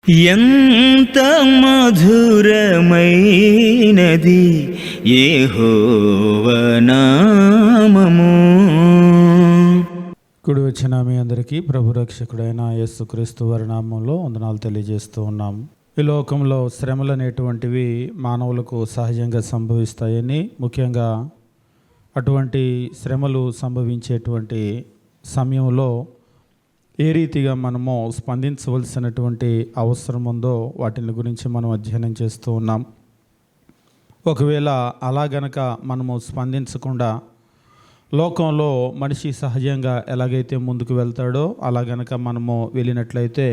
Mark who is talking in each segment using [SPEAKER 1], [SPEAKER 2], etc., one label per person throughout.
[SPEAKER 1] ఎంత మధురమైనది యెహోవా నామము.
[SPEAKER 2] కుడి వచ్చిన మీ అందరికీ ప్రభు రక్షకుడైన యేసుక్రీస్తు వారి నామంలో వందనాలు తెలియజేస్తూ ఉన్నాము. ఈ లోకంలో శ్రమలు అనేటువంటివి మానవులకు సహజంగా సంభవిస్తాయని, ముఖ్యంగా అటువంటి శ్రమలు సంభవించేటువంటి సమయంలో ఏ రీతిగా మనము స్పందించవలసినటువంటి అవసరం ఉందో వాటిని గురించి మనం అధ్యయనం చేస్తూ ఉన్నాం. ఒకవేళ అలా గనక మనము స్పందించకుండా లోకంలో మనిషి సహజంగా ఎలాగైతే ముందుకు వెళ్తాడో అలా గనక మనము వెళ్ళినట్లయితే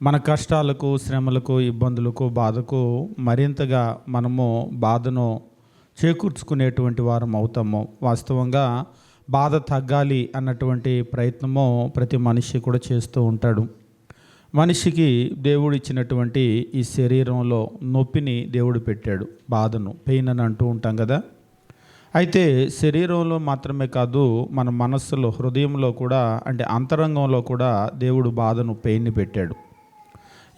[SPEAKER 2] మన కష్టాలకు, శ్రమలకు, ఇబ్బందులకు, బాధకు మరింతగా మనము బాధను చేకూర్చుకునేటువంటి వారం అవుతాము. వాస్తవంగా బాధ తగ్గాలి అన్నటువంటి ప్రయత్నము ప్రతి మనిషి కూడా చేస్తూ ఉంటాడు. మనిషికి దేవుడు ఇచ్చినటువంటి ఈ శరీరంలో నొప్పిని దేవుడు పెట్టాడు, బాధను, పెయిన్ అని అంటూ ఉంటాం కదా. అయితే శరీరంలో మాత్రమే కాదు, మన మనస్సులో, హృదయంలో కూడా, అంటే అంతరంగంలో కూడా దేవుడు బాధను, పెయిన్ని పెట్టాడు.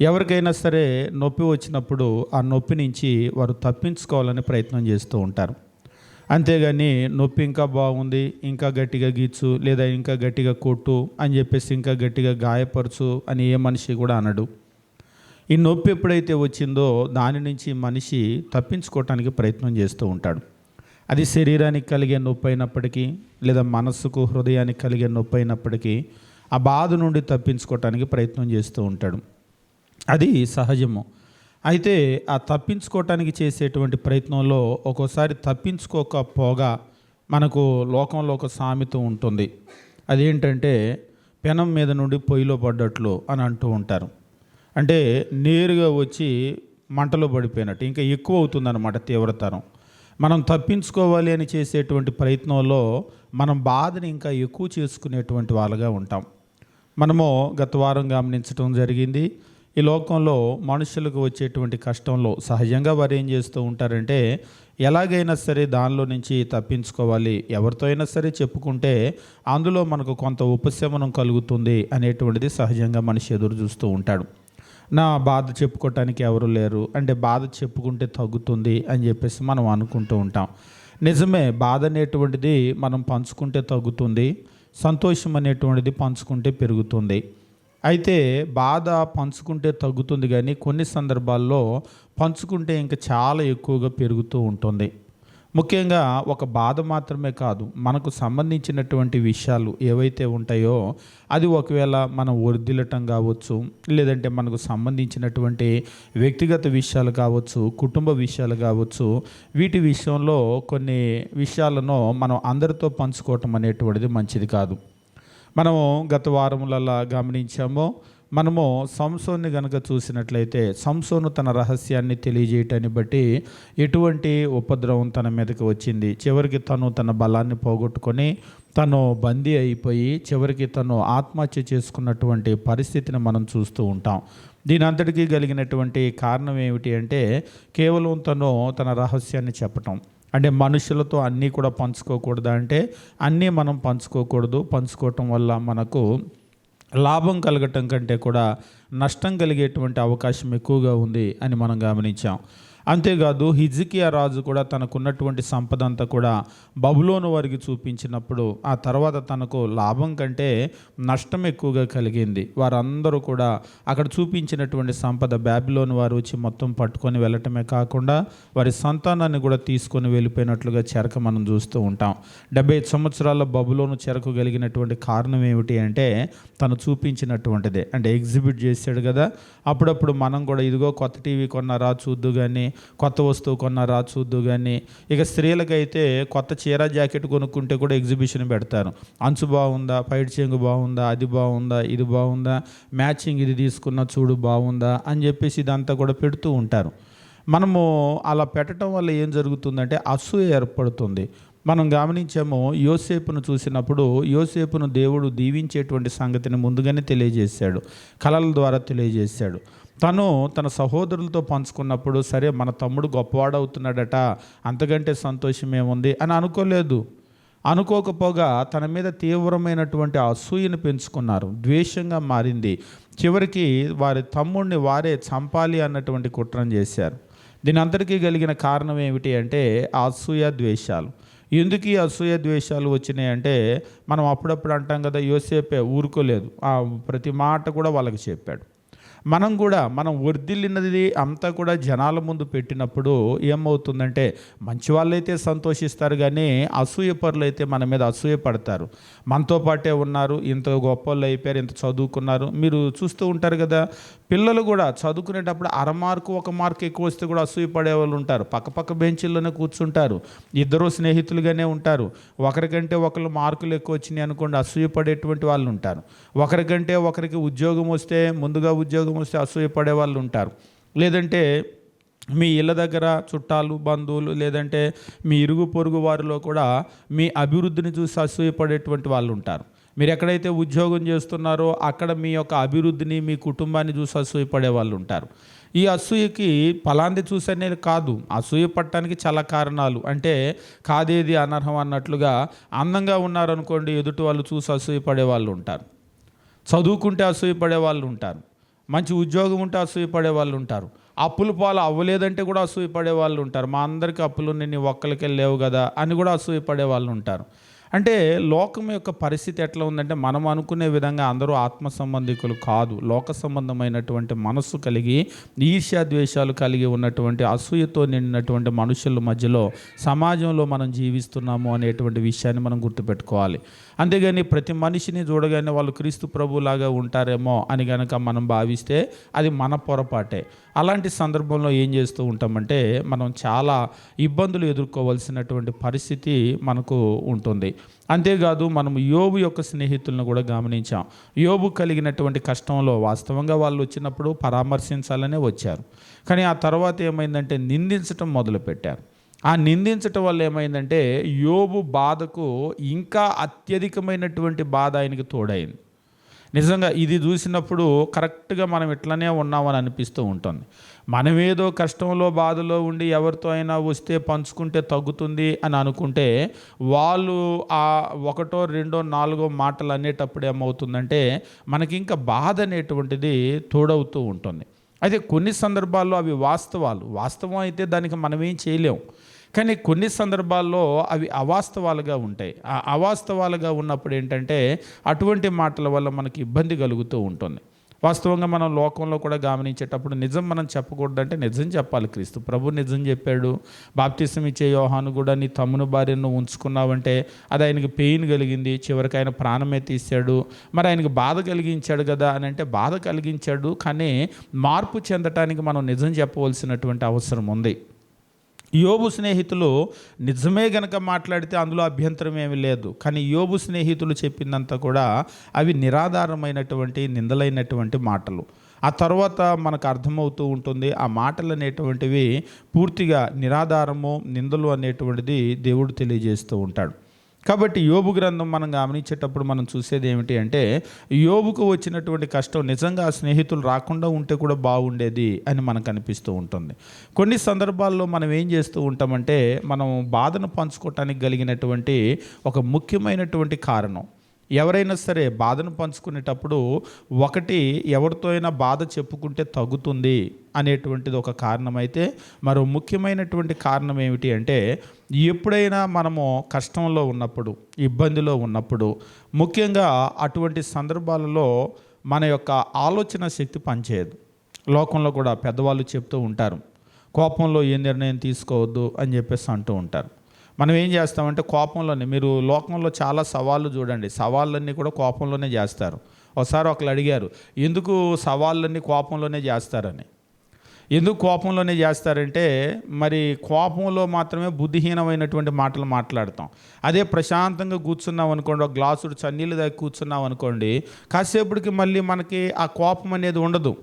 [SPEAKER 2] ఎవరికైనా సరే నొప్పి వచ్చినప్పుడు ఆ నొప్పి నుంచి వారు తప్పించుకోవాలని ప్రయత్నం చేస్తూ ఉంటారు. అంతేగాని నొప్పి ఇంకా బాగుంది, ఇంకా గట్టిగా గీచు, లేదా ఇంకా గట్టిగా కొట్టు అని చెప్పేసి ఇంకా గట్టిగా గాయపరచు అని ఏ మనిషి కూడా అనడు. ఈ నొప్పి ఎప్పుడైతే వచ్చిందో దాని నుంచి మనిషి తప్పించుకోవటానికి ప్రయత్నం చేస్తూ ఉంటాడు. అది శరీరానికి కలిగే నొప్పి అయినప్పటికీ, లేదా మనస్సుకు, హృదయానికి కలిగే నొప్పి అయినప్పటికీ ఆ బాధ నుండి తప్పించుకోవటానికి ప్రయత్నం చేస్తూ ఉంటాడు. అది సహజము. అయితే ఆ తప్పించుకోవటానికి చేసేటువంటి ప్రయత్నంలో ఒక్కోసారి తప్పించుకోకపోగా మనకు లోకంలో ఒక సామెత ఉంటుంది. అదేంటంటే పెనం మీద నుండి పొయ్యిలో పడ్డట్లు అని అంటూ ఉంటారు. అంటే నేరుగా వచ్చి మంటలో పడిపోయినట్టు, ఇంకా ఎక్కువ అవుతుందన్నమాట తీవ్రతరం. మనం తప్పించుకోవాలి అని చేసేటువంటి ప్రయత్నంలో మనం బాధని ఇంకా ఎక్కువ చేసుకునేటువంటి వాళ్ళగా ఉంటాం. మనము గత వారం గమనించడం జరిగింది. ఈ లోకంలో మనుషులకు వచ్చేటువంటి కష్టంలో సహజంగా వారు ఏం చేస్తూ ఉంటారంటే, ఎలాగైనా సరే దానిలో నుంచి తప్పించుకోవాలి, ఎవరితో అయినా సరే చెప్పుకుంటే అందులో మనకు కొంత ఉపశమనం కలుగుతుంది అనేటువంటిది సహజంగా మనిషి ఎదురు చూస్తూ ఉంటాడు. నా బాధ చెప్పుకోవటానికి ఎవరు లేరు, అంటే బాధ చెప్పుకుంటే తగ్గుతుంది అని చెప్పేసి మనం అనుకుంటూ ఉంటాం. నిజమే, బాధ అనేటువంటిది మనం పంచుకుంటే తగ్గుతుంది, సంతోషం అనేటువంటిది పంచుకుంటే పెరుగుతుంది. అయితే బాధ పంచుకుంటే తగ్గుతుంది, కానీ కొన్ని సందర్భాల్లో పంచుకుంటే ఇంకా చాలా ఎక్కువగా పెరుగుతూ ఉంటుంది. ముఖ్యంగా ఒక బాధ మాత్రమే కాదు, మనకు సంబంధించినటువంటి విషయాలు ఏవైతే ఉంటాయో అది ఒకవేళ మనం వర్ధిల్లటం కావచ్చు, లేదంటే మనకు సంబంధించినటువంటి వ్యక్తిగత విషయాలు కావచ్చు, కుటుంబ విషయాలు కావచ్చు, వీటి విషయంలో కొన్ని విషయాలను మనం అందరితో పంచుకోవటం అనేటువంటిది మంచిది కాదు. మనము గత వారములలో గమనించాము. మనము సంసోన్ని గనక చూసినట్లయితే, సంసోను తన రహస్యాన్ని తెలియజేయటాన్ని బట్టి ఎటువంటి ఉపద్రవం తన మీదకి వచ్చింది. చివరికి తను తన బలాన్ని పోగొట్టుకొని తను బందీ అయిపోయి చివరికి తను ఆత్మహత్య చేసుకున్నటువంటి పరిస్థితిని మనం చూస్తూ ఉంటాం. దీని అంతటికీ కలిగినటువంటి కారణం ఏమిటి అంటే, కేవలం తను తన రహస్యాన్ని చెప్పటం. అంటే మనుషులతో అన్నీ కూడా పంచుకోకూడదు, అంటే అన్నీ మనం పంచుకోకూడదు. పంచుకోవటం వల్ల మనకు లాభం కలగటం కంటే కూడా నష్టం కలిగేటువంటి అవకాశం ఎక్కువగా ఉంది అని మనం గమనించాం. అంతేకాదు హిజ్కియా రాజు కూడా తనకున్నటువంటి సంపద అంతా కూడా బబులోను వారికి చూపించినప్పుడు ఆ తర్వాత తనకు లాభం కంటే నష్టం ఎక్కువగా కలిగింది. వారందరూ కూడా అక్కడ చూపించినటువంటి సంపద బాబిలోను వారు వచ్చి మొత్తం పట్టుకొని వెళ్ళటమే కాకుండా వారి సంతానాన్ని కూడా తీసుకొని వెళ్ళిపోయినట్లుగా చెరక మనం చూస్తూ ఉంటాం. 75 సంవత్సరాల బబులోను చెరకు కలిగినటువంటి కారణం ఏమిటి అంటే తను చూపించినటువంటిదే, అంటే ఎగ్జిబిట్ చేశాడు కదా. అప్పుడప్పుడు మనం కూడా ఇదిగో కొత్త టీవీ కొన్నారా చూద్దు, కానీ కొత్త వస్తువు కొన్నారా చూద్దు, కానీ ఇక స్త్రీలకైతే కొత్త చీర, జాకెట్ కొనుక్కుంటే కూడా ఎగ్జిబిషన్ పెడతారు. అంచు బాగుందా, పైట్ చెంగు బాగుందా, అది బాగుందా, ఇది బాగుందా, మ్యాచింగ్ ఇది తీసుకున్నా చూడు బాగుందా అని చెప్పేసి ఇదంతా కూడా పెడుతూ ఉంటారు. మనము అలా పెట్టడం వల్ల ఏం జరుగుతుందంటే అసూయ ఏర్పడుతుంది. మనం గమనించాము, యోసేపును చూసినప్పుడు యోసేపును దేవుడు దీవించేటువంటి సంగతిని ముందుగానే తెలియజేశాడు, కలల ద్వారా తెలియజేశాడు. తను తన సహోదరులతో పంచుకున్నప్పుడు సరే మన తమ్ముడు గొప్పవాడవుతున్నాడట, అంతకంటే సంతోషం ఏముంది అని అనుకోలేదు. అనుకోకపోగా తన మీద తీవ్రమైనటువంటి అసూయను పెంచుకున్నారు. ద్వేషంగా మారింది. చివరికి వారి తమ్ముడిని వారే చంపాలి అన్నటువంటి కుట్రను చేశారు. దీని అంతటికీ కలిగిన కారణం ఏమిటి అంటే అసూయ ద్వేషాలు. ఎందుకు ఈ అసూయ ద్వేషాలు వచ్చినాయి అంటే, మనం అప్పుడప్పుడు అంటాం కదా, యోసేపే ఊరుకోలేదు, ప్రతి మాట కూడా వాళ్ళకి చెప్పాడు. మనం వర్ధిల్లినది అంతా కూడా జనాల ముందు పెట్టినప్పుడు ఏమవుతుందంటే, మంచి వాళ్ళైతే సంతోషిస్తారు కానీ అసూయపరులు అయితే మన మీద అసూయ పడతారు. మనతో పాటే ఉన్నారు, ఇంత గొప్ప వాళ్ళు అయిపోయారు, ఇంత చదువుకున్నారు. మీరు చూస్తూ ఉంటారు కదా, పిల్లలు కూడా చదువుకునేటప్పుడు 1/2 మార్కు 1 మార్కు ఎక్కువ వస్తే కూడా అసూయ పడే వాళ్ళు ఉంటారు. పక్క బెంచీల్లోనే కూర్చుంటారు, ఇద్దరు స్నేహితులుగానే ఉంటారు. ఒకరికంటే ఒకరు మార్కులు ఎక్కువ వచ్చినాయి అనుకోండి, అసూయ పడేటువంటి వాళ్ళు ఉంటారు. ఒకరికంటే ఒకరికి ఉద్యోగం వస్తే, ముందుగా ఉద్యోగం వస్తే అసూయపడే వాళ్ళు ఉంటారు. లేదంటే మీ ఇళ్ళ దగ్గర చుట్టాలు, బంధువులు, లేదంటే మీ ఇరుగు పొరుగు వారిలో కూడా మీ అభివృద్ధిని చూసి అసూయపడేటువంటి వాళ్ళు ఉంటారు. మీరు ఎక్కడైతే ఉద్యోగం చేస్తున్నారో అక్కడ మీ యొక్క అభివృద్ధిని, మీ కుటుంబాన్ని చూసి అసూయపడే వాళ్ళు ఉంటారు. ఈ అసూయకి ఫలాంది చూసి అనేది కాదు, అసూయ పడటానికి చాలా కారణాలు. అంటే కాదేది అనర్హం అన్నట్లుగా అందంగా ఉన్నారనుకోండి, ఎదుటి వాళ్ళు చూసి అసూయపడే వాళ్ళు ఉంటారు. చదువుకుంటే అసూయపడే వాళ్ళు ఉంటారు. మంచి ఉద్యోగం ఉంటే అసూయపడే వాళ్ళు ఉంటారు. అప్పుల పాలు అవ్వలేదంటే కూడా అసూయపడే వాళ్ళు ఉంటారు. మా అందరికీ అప్పులు నీ ఒక్కరికే లేవు కదా అని కూడా అసూయపడే వాళ్ళు ఉంటారు. అంటే లోకం యొక్క పరిస్థితి ఎట్లా ఉందంటే, మనం అనుకునే విధంగా అందరూ ఆత్మ సంబంధికులు కాదు. లోక సంబంధమైనటువంటి మనస్సు కలిగి, ఈర్ష్య ద్వేషాలు కలిగి ఉన్నటువంటి, అసూయతో నిండినటువంటి మనుషుల మధ్యలో, సమాజంలో మనం జీవిస్తున్నాము అనేటువంటి విషయాన్ని మనం గుర్తుపెట్టుకోవాలి. అంతేగాని ప్రతి మనిషిని చూడగానే వాళ్ళు క్రీస్తు ప్రభులాగా ఉంటారేమో అని కనుక మనం భావిస్తే అది మన పొరపాటే. అలాంటి సందర్భంలో ఏం చేస్తూ ఉంటామంటే, మనం చాలా ఇబ్బందులు ఎదుర్కోవాల్సినటువంటి పరిస్థితి మనకు ఉంటుంది. అంతేకాదు, మనం యోబు యొక్క స్నేహితులను కూడా గమనించాం. యోబు కలిగినటువంటి కష్టంలో వాస్తవంగా వాళ్ళు వచ్చినప్పుడు పరామర్శించాలనే వచ్చారు. కానీ ఆ తర్వాత ఏమైందంటే నిందించటం మొదలుపెట్టారు. ఆ నిందించటం వల్ల ఏమైందంటే యోబు బాధకు ఇంకా అత్యధికమైనటువంటి బాధ ఆయనకి తోడైంది. నిజంగా ఇది చూసినప్పుడు కరెక్ట్గా మనం ఇట్లనే ఉన్నామని అనిపిస్తూ ఉంటుంది. మనమేదో కష్టంలో బాధలో ఉండి ఎవరితో అయినా వస్తే పంచుకుంటే తగ్గుతుంది అని అనుకుంటే, వాళ్ళు ఆ 1, 2, 4 మాటలు అనేటప్పుడు ఏమవుతుందంటే మనకి ఇంకా బాధ అనేటువంటిది తోడవుతూ ఉంటుంది. అయితే కొన్ని సందర్భాల్లో అవి వాస్తవం అయితే దానికి మనం ఏం చేయలేం. కానీ కొన్ని సందర్భాల్లో అవి అవాస్తవాలుగా ఉంటాయి. ఆ అవాస్తవాలుగా ఉన్నప్పుడు ఏంటంటే అటువంటి మాటల వల్ల మనకి ఇబ్బంది కలుగుతూ ఉంటుంది. వాస్తవంగా మనం లోకంలో కూడా గమనించేటప్పుడు నిజం మనం చెప్పకూడదంటే నిజం చెప్పాలి. క్రీస్తు ప్రభు నిజం చెప్పాడు. బాప్తిసం ఇచ్చే యోహాను కూడా నీ తమ్ముని భార్యను ఉంచుకున్నావంటే అది ఆయనకి పెయిన్ కలిగింది, చివరికి ఆయన ప్రాణమే తీశాడు. మరి ఆయనకు బాధ కలిగించాడు కదా అని అంటే బాధ కలిగించాడు, కానీ మార్పు చెందటానికి మనం నిజం చెప్పవలసినటువంటి అవసరం ఉంది. యోబు స్నేహితులు నిజమే గనక మాట్లాడితే అందులో అభ్యంతరం ఏమీ లేదు. కానీ యోబు స్నేహితులు చెప్పిందంతా కూడా అవి నిరాధారమైనటువంటి, నిందలైనటువంటి మాటలు. ఆ తర్వాత మనకు అర్థమవుతూ ఉంటుంది ఆ మాటలు అనేటువంటివి పూర్తిగా నిరాధారము, నిందలు అనేటువంటిది దేవుడు తెలియజేస్తూ ఉంటాడు. కాబట్టి యోబు గ్రంథం మనం గమనించేటప్పుడు మనం చూసేది ఏమిటి అంటే, యోబుకు వచ్చినటువంటి కష్టం నిజంగా ఆ స్నేహితులు రాకుండా ఉంటే కూడా బాగుండేది అని మనకు అనిపిస్తూ ఉంటుంది. కొన్ని సందర్భాల్లో మనం ఏం చేస్తూ ఉంటామంటే, మనం బాధను పంచుకోవటానికి కలిగినటువంటి ఒక ముఖ్యమైనటువంటి కారణం, ఎవరైనా సరే బాధను పంచుకునేటప్పుడు ఒకటి ఎవరితో అయినా బాధ చెప్పుకుంటే తగ్గుతుంది అనేటువంటిది ఒక కారణమైతే, మరో ముఖ్యమైనటువంటి కారణం ఏమిటి అంటే, ఎప్పుడైనా మనము కష్టంలో ఉన్నప్పుడు, ఇబ్బందిలో ఉన్నప్పుడు, ముఖ్యంగా అటువంటి సందర్భాలలో మన యొక్క ఆలోచన శక్తి పనిచేయదు. లోకంలో కూడా పెద్దవాళ్ళు చెప్తూ ఉంటారు, కోపంలో ఏ నిర్ణయం తీసుకోవద్దు అని చెప్పేసి అంటూ ఉంటారు. మనం ఏం చేస్తామంటే కోపంలోనే, మీరు లోకంలో చాలా సవాళ్ళు చూడండి, సవాళ్ళన్నీ కూడా కోపంలోనే చేస్తారు. ఒకసారి ఒకళ్ళు అడిగారు, ఎందుకు సవాళ్ళన్నీ కోపంలోనే చేస్తారని. ఎందుకు కోపంలోనే చేస్తారంటే, మరి కోపంలో మాత్రమే బుద్ధిహీనమైనటువంటి మాటలు మాట్లాడతాం. అదే ప్రశాంతంగా కూర్చున్నాం అనుకోండి, ఒక గ్లాసుడు చన్నీళ్ళు దాకా కూర్చున్నాం అనుకోండి, కాసేపటికి మళ్ళీ మనకి ఆ కోపం అనేది ఉండదు.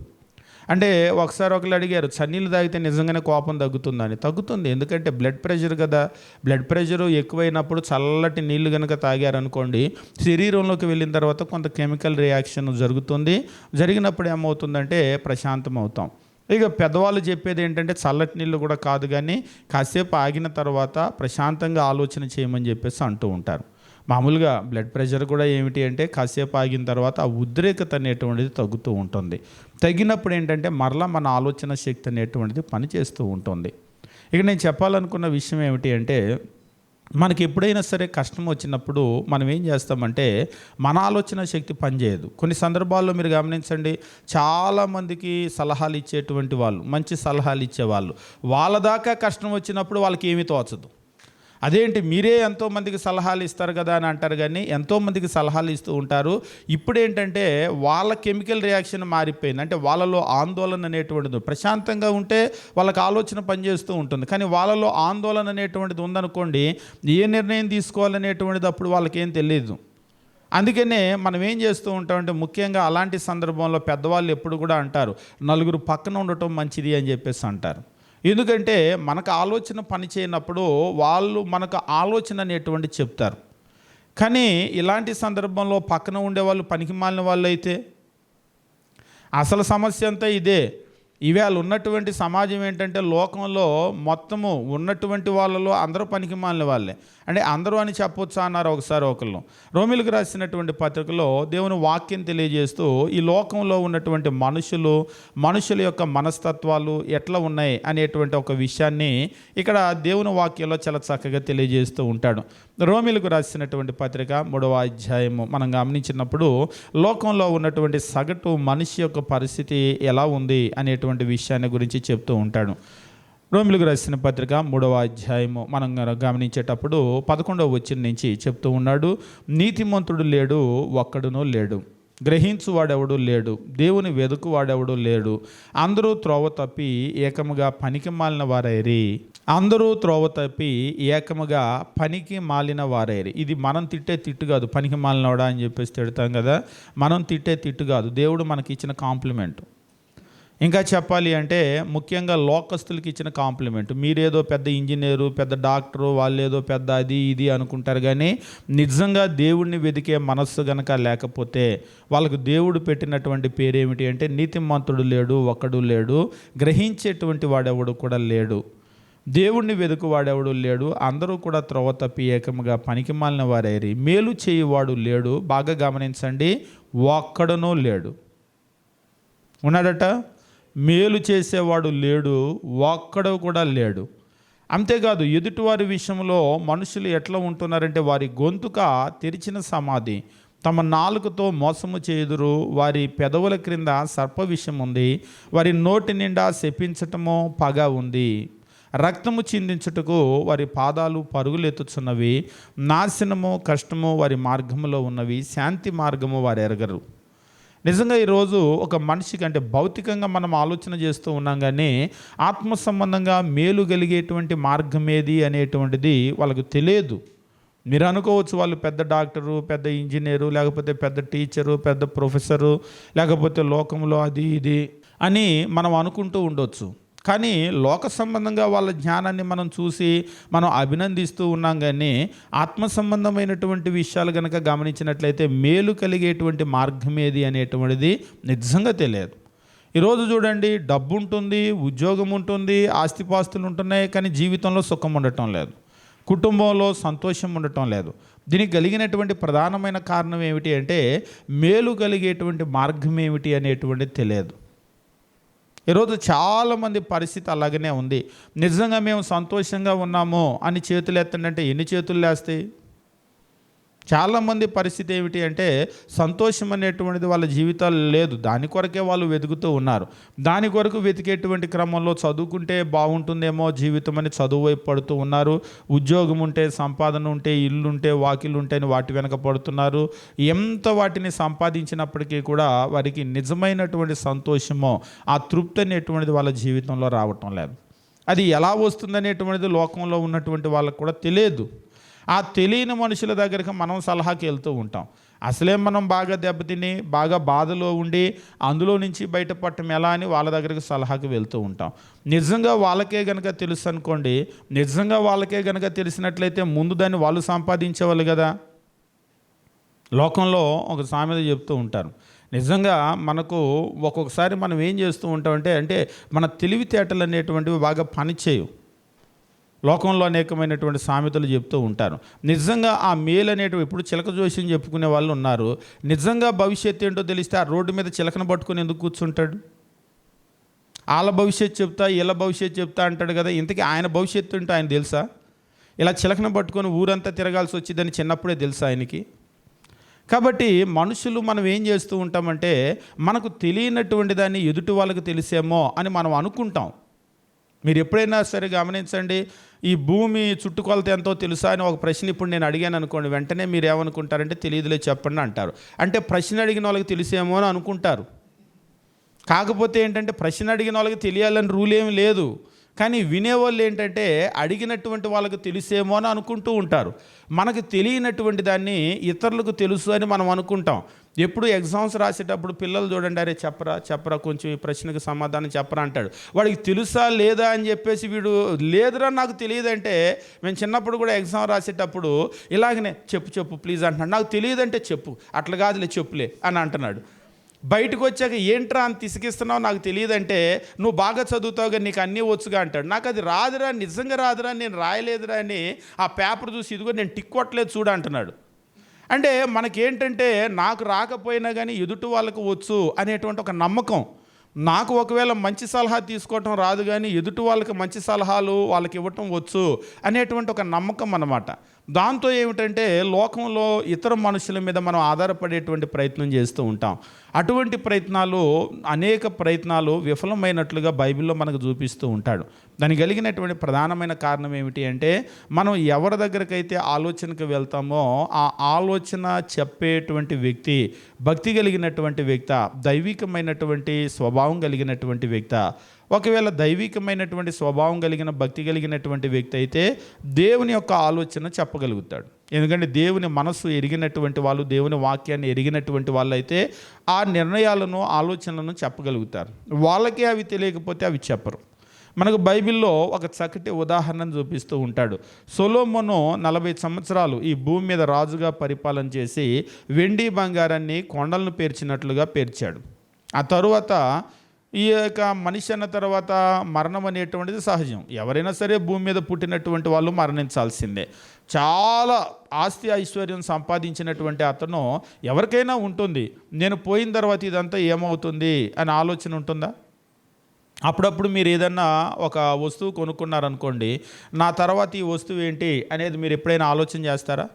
[SPEAKER 2] అంటే ఒకసారి ఒకళ్ళు అడిగారు, చన్నీళ్ళు తాగితే నిజంగానే కోపం తగ్గుతుందని. తగ్గుతుంది, ఎందుకంటే బ్లడ్ ప్రెషర్ కదా. బ్లడ్ ప్రెషర్ ఎక్కువైనప్పుడు చల్లటి నీళ్లు కనుక తాగారనుకోండి, శరీరంలోకి వెళ్ళిన తర్వాత కొంత కెమికల్ రియాక్షన్ జరుగుతుంది. జరిగినప్పుడు ఏమవుతుందంటే ప్రశాంతం అవుతాం. ఇక పెద్దవాళ్ళు చెప్పేది ఏంటంటే చల్లటి నీళ్ళు కూడా కాదు, కానీ కాసేపు ఆగిన తర్వాత ప్రశాంతంగా ఆలోచన చేయమని చెప్పేసి అంటూ ఉంటారు. మామూలుగా బ్లడ్ ప్రెషర్ కూడా ఏమిటి అంటే కాసేపు ఆగిన తర్వాత ఆ ఉద్రేకత అనేటువంటిది తగ్గుతూ ఉంటుంది. తగ్గినప్పుడు ఏంటంటే మరలా మన ఆలోచన శక్తి అనేటువంటిది పనిచేస్తూ ఉంటుంది. ఇక నేను చెప్పాలనుకున్న విషయం ఏమిటి అంటే, మనకి ఎప్పుడైనా సరే కష్టం వచ్చినప్పుడు మనం ఏం చేస్తామంటే మన ఆలోచన శక్తి పనిచేయదు. కొన్ని సందర్భాల్లో మీరు గమనించండి, చాలామందికి సలహాలు ఇచ్చేటువంటి వాళ్ళు, మంచి సలహాలు ఇచ్చేవాళ్ళు, వాళ్ళ దాకా కష్టం వచ్చినప్పుడు వాళ్ళకి ఏమీ తోచదు. అదేంటి మీరే ఎంతోమందికి సలహాలు ఇస్తారు కదా అని అంటారు, కానీ ఎంతోమందికి సలహాలు ఇస్తూ ఉంటారు. ఇప్పుడు ఏంటంటే వాళ్ళ కెమికల్ రియాక్షన్ మారిపోయింది. అంటే వాళ్ళలో ఆందోళన అనేటువంటిది, ప్రశాంతంగా ఉంటే వాళ్ళకి ఆలోచన పనిచేస్తూ ఉంటుంది, కానీ వాళ్ళలో ఆందోళన అనేటువంటిది ఉందనుకోండి, ఏ నిర్ణయం తీసుకోవాలనేటువంటిది అప్పుడు వాళ్ళకేం తెలియదు. అందుకనే మనం ఏం చేస్తూ ఉంటామంటే ముఖ్యంగా అలాంటి సందర్భంలో పెద్దవాళ్ళు ఎప్పుడు కూడా అంటారు, నలుగురు పక్కన ఉండటం మంచిది అని చెప్పేసి అంటారు. ఎందుకంటే మనకు ఆలోచన పని చేయనప్పుడు వాళ్ళు మనకు ఆలోచన అనేటువంటి చెప్తారు. కానీ ఇలాంటి సందర్భంలో పక్కన ఉండేవాళ్ళు పనికిమాలిన వాళ్ళు అయితే, అసలు సమస్య అంతా ఇదే. ఇవాళ ఉన్నటువంటి సమాజం ఏంటంటే లోకంలో మొత్తము ఉన్నటువంటి వాళ్ళలో అందరూ పనికిమాలిన వాళ్ళే. అంటే అందరూ అని చెప్పొచ్చా అన్నారు ఒకసారి ఒకళ్ళు. రోమిలకు రాసినటువంటి పత్రికలో దేవుని వాక్యం తెలియజేస్తూ ఈ లోకంలో ఉన్నటువంటి మనుషుల యొక్క మనస్తత్వాలు ఎట్లా ఉన్నాయి అనేటువంటి ఒక విషయాన్ని ఇక్కడ దేవుని వాక్యంలో చాలా చక్కగా తెలియజేస్తూ ఉంటాడు. రోమిలకు రాసినటువంటి పత్రిక 3వ అధ్యాయము మనం గమనించినప్పుడు లోకంలో ఉన్నటువంటి సగటు మనిషి యొక్క పరిస్థితి ఎలా ఉంది అనేటువంటి విషయాన్ని గురించి చెప్తూ ఉంటాడు. రోమిలకు రాసిన పత్రిక 3వ అధ్యాయము మనం గమనించేటప్పుడు 11వ వచనం నుంచి చెప్తూ ఉన్నాడు, నీతిమంతుడు లేడు, ఒక్కడునూ లేడు, గ్రహించువాడెవడు లేడు, దేవుని వెదుకువాడెవడు లేడు, అందరూ త్రోవ తప్పి ఏకముగా పనికి మాలిన వారైరి. అందరూ త్రోవ తప్పి ఏకముగా పనికి మాలిన వారైరి. ఇది మనం తిట్టే తిట్టు కాదు, పనికి మాలినవాడా అని చెప్పేసి తిడతాం కదా, మనం తిట్టే తిట్టు కాదు, దేవుడు మనకి ఇచ్చిన కాంప్లిమెంట్. ఇంకా చెప్పాలి అంటే ముఖ్యంగా లోకస్తులకి ఇచ్చిన కాంప్లిమెంట్. మీరేదో పెద్ద ఇంజనీరు, పెద్ద డాక్టరు, వాళ్ళు ఏదో పెద్ద అది ఇది అనుకుంటారు, కానీ నిజంగా దేవుడిని వెతికే మనస్సు గనక లేకపోతే వాళ్ళకు దేవుడు పెట్టినటువంటి పేరేమిటి అంటే నీతిమంతుడు లేడు, ఒక్కడు లేడు, గ్రహించేటువంటి వాడెవడు కూడా లేడు, దేవుణ్ణి వెతుకువాడెవడు లేడు, అందరూ కూడా త్రోవ తప్పి ఏకముగా పనికిమాలిన వారైరి, మేలు చేయువాడు లేడు. బాగా గమనించండి, ఒక్కడనూ లేడు. ఉన్నాడట, మేలు చేసేవాడు లేడు, ఒక్కడు కూడా లేడు. అంతేకాదు ఎదుటివారి విషయంలో మనుషులు ఎట్లా ఉంటున్నారంటే వారి గొంతుక తెరిచిన సమాధి, తమ నాలుకతో మోసము చేయుదురు, వారి పెదవుల క్రింద సర్ప విషం ఉంది, వారి నోటి నిండా శపించటము పగ ఉంది, రక్తము చిందించుటకు వారి పాదాలు పరుగులెత్తుచున్నవి, నాశనము కష్టము వారి మార్గములో ఉన్నవి, శాంతి మార్గము వారు ఎరగరు. నిజంగా ఈరోజు ఒక మనిషికి అంటే భౌతికంగా మనం ఆలోచన చేస్తూ ఉన్నాం, కానీ ఆత్మ సంబంధంగా మేలు కలిగేటువంటి మార్గం ఏది అనేటువంటిది వాళ్ళకు తెలియదు. మీరు అనుకోవచ్చు వాళ్ళు పెద్ద డాక్టరు, పెద్ద ఇంజనీరు, లేకపోతే పెద్ద టీచరు, పెద్ద ప్రొఫెసరు, లేకపోతే లోకంలో అది ఇది అని మనం అనుకుంటూ ఉండొచ్చు. కానీ లోక సంబంధంగా వాళ్ళ జ్ఞానాన్ని మనం చూసి మనం అభినందిస్తూ ఉన్నాం, కానీ ఆత్మ సంబంధమైనటువంటి విషయాలు కనుక గమనించినట్లయితే మేలు కలిగేటువంటి మార్గం ఏది అనేటువంటిది నిజంగా తెలియదు. ఈరోజు చూడండి, డబ్బు ఉంటుంది, ఉద్యోగం ఉంటుంది, ఆస్తిపాస్తులు ఉంటున్నాయి, కానీ జీవితంలో సుఖం ఉండటం లేదు, కుటుంబంలో సంతోషం ఉండటం లేదు. దీనికి కలిగినటువంటి ప్రధానమైన కారణం ఏమిటి అంటే మేలు కలిగేటువంటి మార్గం ఏమిటి అనేటువంటిది తెలియదు. ఈరోజు చాలామంది పరిస్థితి అలాగనే ఉంది. నిజంగా మేము సంతోషంగా ఉన్నాము అని చేతులు ఎత్తండి, ఎన్ని చేతులు లేస్తాయి? చాలామంది పరిస్థితి ఏమిటి అంటే సంతోషం అనేటువంటిది వాళ్ళ జీవితాలు లేదు, దాని కొరకే వాళ్ళు వెతుకుతూ ఉన్నారు. దాని కొరకు వెతికేటువంటి క్రమంలో చదువుకుంటే బాగుంటుందేమో జీవితం అని చదువు వైపు పడుతూ ఉన్నారు, ఉద్యోగం ఉంటే, సంపాదన ఉంటే, ఇల్లు ఉంటే, వాకిలు ఉంటే అని వాటి వెనక పడుతున్నారు. ఎంత వాటిని సంపాదించినప్పటికీ కూడా వారికి నిజమైనటువంటి సంతోషమో ఆ తృప్తి అనేటువంటిది వాళ్ళ జీవితంలో రావటం లేదు. అది ఎలా వస్తుందనేటువంటిది లోకంలో ఉన్నటువంటి వాళ్ళకు కూడా తెలియదు. ఆ తెలియని మనుషుల దగ్గరికి మనం సలహాకి వెళ్తూ ఉంటాం. అసలే మనం బాగా దెబ్బతిని బాగా బాధలో ఉండి అందులో నుంచి బయటపడటం ఎలా అని వాళ్ళ దగ్గరికి సలహాకి వెళ్తూ ఉంటాం. నిజంగా వాళ్ళకే గనక తెలుసు అనుకోండి, నిజంగా వాళ్ళకే గనక తెలిసినట్లయితే ముందు దాన్ని వాళ్ళు సంపాదించేవాళ్ళు కదా. లోకంలో ఒక సామెత చెప్తూ ఉంటారు, నిజంగా మనకు ఒక్కొక్కసారి మనం ఏం చేస్తూ ఉంటామంటే మన తెలివితేటలు అనేటువంటివి బాగా పనిచేయవు. లోకంలో అనేకమైనటువంటి సామెతలు చెప్తూ ఉంటారు. నిజంగా ఆ మేలు అనేటివి ఇప్పుడు చిలక జోస్యం చెప్పుకునే వాళ్ళు ఉన్నారు. నిజంగా భవిష్యత్తు ఏంటో తెలిస్తే ఆ రోడ్డు మీద చిలకను పట్టుకొని ఎందుకు కూర్చుంటాడు? వాళ్ళ భవిష్యత్తు చెప్తా, వీళ్ళ భవిష్యత్తు చెప్తా అంటాడు కదా. ఇంతకీ ఆయన భవిష్యత్తు ఏంటో ఆయన తెలుసా? ఇలా చిలకను పట్టుకొని ఊరంతా తిరగాల్సి వచ్చిందని చిన్నప్పుడే తెలుసా ఆయనకి? కాబట్టి మనుషులు మనం ఏం చేస్తూ ఉంటామంటే, మనకు తెలియనటువంటి దాన్ని ఎదుటి వాళ్ళకి తెలిసేమో అని మనం అనుకుంటాం. మీరు ఎప్పుడైనా సరే గమనించండి, ఈ భూమి చుట్టుకొలత ఎంతో తెలుసా అని ఒక ప్రశ్న ఇప్పుడు నేను అడిగాను అనుకోండి, వెంటనే మీరు ఏమనుకుంటారంటే తెలియదులే చెప్పండి అంటారు. అంటే ప్రశ్న అడిగిన వాళ్ళకి తెలిసేమో అని అనుకుంటారు. కాకపోతే ఏంటంటే ప్రశ్న అడిగిన వాళ్ళకి తెలియాలని రూల్ ఏమి లేదు. కానీ వినేవాళ్ళు ఏంటంటే అడిగినటువంటి వాళ్ళకు తెలిసేమో అని అనుకుంటూ ఉంటారు. మనకు తెలియనటువంటి దాన్ని ఇతరులకు తెలుసు అని మనం అనుకుంటాం. ఎప్పుడు ఎగ్జామ్స్ రాసేటప్పుడు పిల్లలు చూడండి, అరే చెప్పరా కొంచెం ఈ ప్రశ్నకు సమాధానం చెప్పరా అంటాడు. వాడికి తెలుసా లేదా అని చెప్పేసి వీడు లేదురా నాకు తెలియదంటే, మేము చిన్నప్పుడు కూడా ఎగ్జామ్ రాసేటప్పుడు ఇలాగనే చెప్పు ప్లీజ్ అంటున్నాడు. నాకు తెలియదంటే చెప్పు, అట్లా కాదులే చెప్పులే అని అంటున్నాడు. బయటకు వచ్చాక ఏంట్రా అని తిసిగిస్తున్నావు, నాకు తెలియదంటే నువ్వు బాగా చదువుతావుగా నీకు అన్నీ వచ్చుగా అంటాడు. నాకు అది రాదురా, నిజంగా రాదురా, నేను రాయలేదురా అని ఆ పేపర్ చూసి ఇదిగో నేను టిక్ కొట్టలేదు చూడ అంటున్నాడు. అంటే మనకేంటంటే నాకు రాకపోయినా కానీ ఎదుటి వాళ్ళకు వచ్చు అనేటువంటి ఒక నమ్మకం. నాకు ఒకవేళ మంచి సలహా తీసుకోవటం రాదు కానీ ఎదుటి వాళ్ళకి మంచి సలహాలు వాళ్ళకి ఇవ్వటం వచ్చు అనేటువంటి ఒక నమ్మకం అన్నమాట. దాంతో ఏమిటంటే లోకంలో ఇతర మనుషుల మీద మనం ఆధారపడేటువంటి ప్రయత్నం చేస్తూ ఉంటాం. అటువంటి అనేక ప్రయత్నాలు విఫలమైనట్లుగా బైబిల్లో మనకు చూపిస్తూ ఉంటాడు. దానికి కలిగినటువంటి ప్రధానమైన కారణం ఏమిటి అంటే, మనం ఎవరి దగ్గరకైతే ఆలోచనకు వెళ్తామో ఆ ఆలోచన చెప్పేటువంటి వ్యక్తి భక్తి కలిగినటువంటి వ్యక్తి, దైవికమైనటువంటి స్వభావం కలిగినటువంటి వ్యక్తి. ఒకవేళ దైవికమైనటువంటి స్వభావం కలిగిన భక్తి కలిగినటువంటి వ్యక్తి అయితే దేవుని యొక్క ఆలోచన చెప్పగలుగుతాడు. ఎందుకంటే దేవుని మనస్సు ఎరిగినటువంటి వాళ్ళు, దేవుని వాక్యాన్ని ఎరిగినటువంటి వాళ్ళు అయితే ఆ నిర్ణయాలను ఆలోచనలను చెప్పగలుగుతారు. వాళ్ళకే అవి తెలియకపోతే అవి చెప్పరు. మనకు బైబిల్లో ఒక చక్కటి ఉదాహరణను చూపిస్తూ ఉంటాడు. సొలొమోను 40 సంవత్సరాలు ఈ భూమి మీద రాజుగా పరిపాలన చేసి వెండి బంగారాన్ని కొండలను పేర్చినట్లుగా పేర్చాడు. ఆ తరువాత ఈ యొక్క మనిషి అన్న తర్వాత మరణం అనేటువంటిది సహజం. ఎవరైనా సరే భూమి మీద పుట్టినటువంటి వాళ్ళు మరణించాల్సిందే. చాలా ఆస్తి ఐశ్వర్యం సంపాదించినటువంటి అతను ఎవరికైనా ఉంటుంది, నేను పోయిన తర్వాత ఇదంతా ఏమవుతుంది అని ఆలోచన ఉంటుందా? అప్పుడప్పుడు మీరు ఏదన్నా ఒక వస్తువు కొనుక్కున్నారనుకోండి, నా తర్వాత ఈ వస్తువు ఏంటి అనేది మీరు ఎప్పుడైనా ఆలోచన చేస్తారా?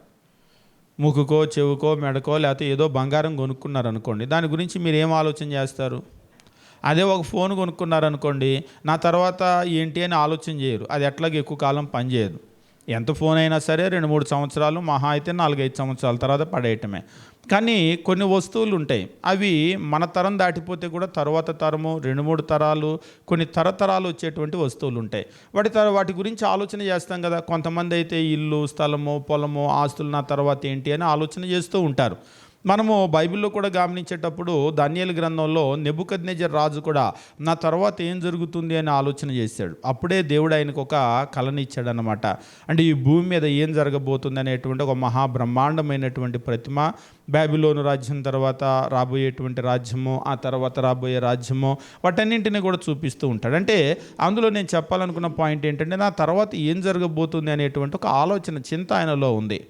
[SPEAKER 2] ముక్కుకో చెవుకో మెడకో లేకపోతే ఏదో బంగారం కొనుక్కున్నారనుకోండి, దాని గురించి మీరు ఏం ఆలోచన చేస్తారు? అదే ఒక ఫోన్ కొనుక్కున్నారనుకోండి, నా తర్వాత ఏంటి అని ఆలోచన చేయరు. అది ఎట్లాగ ఎక్కువ కాలం పనిచేయదు. ఎంత ఫోన్ అయినా సరే 2-3 సంవత్సరాలు, మహా అయితే 4-5 సంవత్సరాల తర్వాత పడేయటమే. కానీ కొన్ని వస్తువులు ఉంటాయి, అవి మన తరం దాటిపోతే కూడా తర్వాత తరము, 2-3 తరాలు, కొన్ని తరతరాలు వచ్చేటువంటి వస్తువులు ఉంటాయి. వాటి గురించి ఆలోచన చేస్తాం కదా. కొంతమంది అయితే ఇల్లు, స్థలము, పొలము, ఆస్తులు నా తర్వాత ఏంటి అని ఆలోచన చేస్తూ ఉంటారు. మనము బైబిల్లో కూడా గమనించేటప్పుడు దానియేలు గ్రంథంలో నెబుకద్నెజర్ రాజు కూడా నా తర్వాత ఏం జరుగుతుంది అని ఆలోచన చేశాడు. అప్పుడే దేవుడు ఆయనకు ఒక కళని ఇచ్చాడు అన్నమాట. అంటే ఈ భూమి మీద ఏం జరగబోతుంది అనేటువంటి ఒక మహాబ్రహ్మాండమైనటువంటి ప్రతిమ, బాబిలోను రాజ్యం తర్వాత రాబోయేటువంటి రాజ్యము, ఆ తర్వాత రాబోయే రాజ్యము, వాటన్నింటినీ కూడా చూపిస్తూ ఉంటాడు. అంటే అందులో నేను చెప్పాలనుకున్న పాయింట్ ఏంటంటే, నా తర్వాత ఏం జరగబోతుంది అనేటువంటి ఒక ఆలోచన, చింత ఆయనలో ఉంది.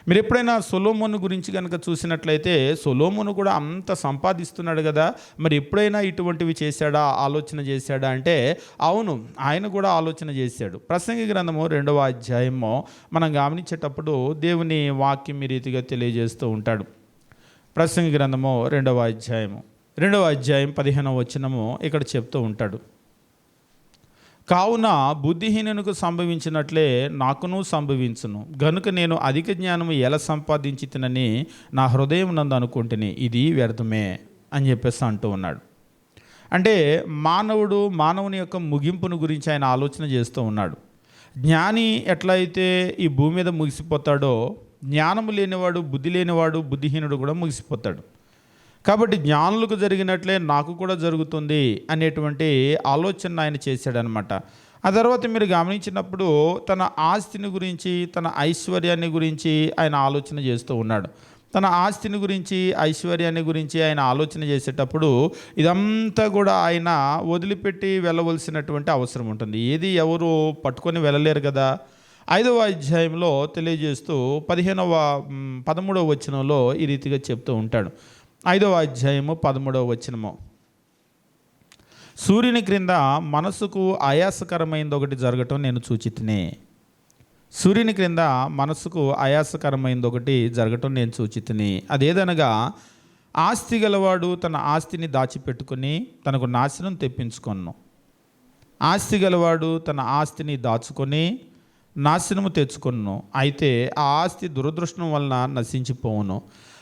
[SPEAKER 2] మీరు ఎప్పుడైనా సొలొమోను గురించి కనుక చూసినట్లయితే, సొలొమోను కూడా అంత సంపాదిస్తున్నాడు కదా, మరి ఎప్పుడైనా ఇటువంటివి చేశాడా, ఆలోచన చేశాడా అంటే అవును, ఆయన కూడా ఆలోచన చేశాడు. ప్రసంగి గ్రంథము 2వ అధ్యాయము మనం గమనించేటప్పుడు దేవుని వాక్యం ఈ రీతిగా తెలియజేస్తూ ఉంటాడు. ప్రసంగి గ్రంథము 2వ అధ్యాయం 15వ వచనము ఇక్కడ చెప్తూ ఉంటాడు. కావున బుద్ధిహీనునికి సంభవించినట్లే నాకును సంభవించును, గనుక నేను అధిక జ్ఞానము ఎలా సంపాదించి తినని నా హృదయం నందు అనుకుంటుని ఇది వ్యర్థమే అని చెప్పేసి అంటూ ఉన్నాడు. అంటే మానవుని యొక్క ముగింపును గురించి ఆయన ఆలోచన చేస్తూ ఉన్నాడు. జ్ఞాని ఎట్లయితే ఈ భూమి మీద ముగిసిపోతాడో, జ్ఞానము లేనివాడు, బుద్ధి లేనివాడు, బుద్ధిహీనుడు కూడా ముగిసిపోతాడు. కాబట్టి జ్ఞానులకు జరిగినట్లే నాకు కూడా జరుగుతుంది అనేటువంటి ఆలోచన ఆయన చేశాడనమాట. ఆ తర్వాత మీరు గమనించినప్పుడు తన ఆస్తిని గురించి, తన ఐశ్వర్యాన్ని గురించి ఆయన ఆలోచన చేస్తూ ఉన్నాడు. తన ఆస్తిని గురించి, ఐశ్వర్యాన్ని గురించి ఆయన ఆలోచన చేసేటప్పుడు ఇదంతా కూడా ఆయన వదిలిపెట్టి వెళ్ళవలసినటువంటి అవసరం ఉంటుంది. ఏది ఎవరు పట్టుకొని వెళ్ళలేరు కదా. 5వ అధ్యాయంలో తెలియజేస్తూ 13వ వచనంలో ఈ రీతిగా చెప్తూ ఉంటాడు. 5వ అధ్యాయము 13వ వచనము, సూర్యుని క్రింద మనసుకు ఆయాసకరమైనది ఒకటి జరగటం నేను చూచితిని. సూర్యుని క్రింద మనసుకు ఆయాసకరమైనది ఒకటి జరగటం నేను చూచితిని. అదేదనగా ఆస్తి గలవాడు తన ఆస్తిని దాచిపెట్టుకుని తనకు నాశనం తెప్పించుకొను. ఆస్తి గలవాడు తన ఆస్తిని దాచుకొని నాశనము తెచ్చుకొను. అయితే ఆ ఆస్తి దురదృష్టం వలన నశించిపోవును.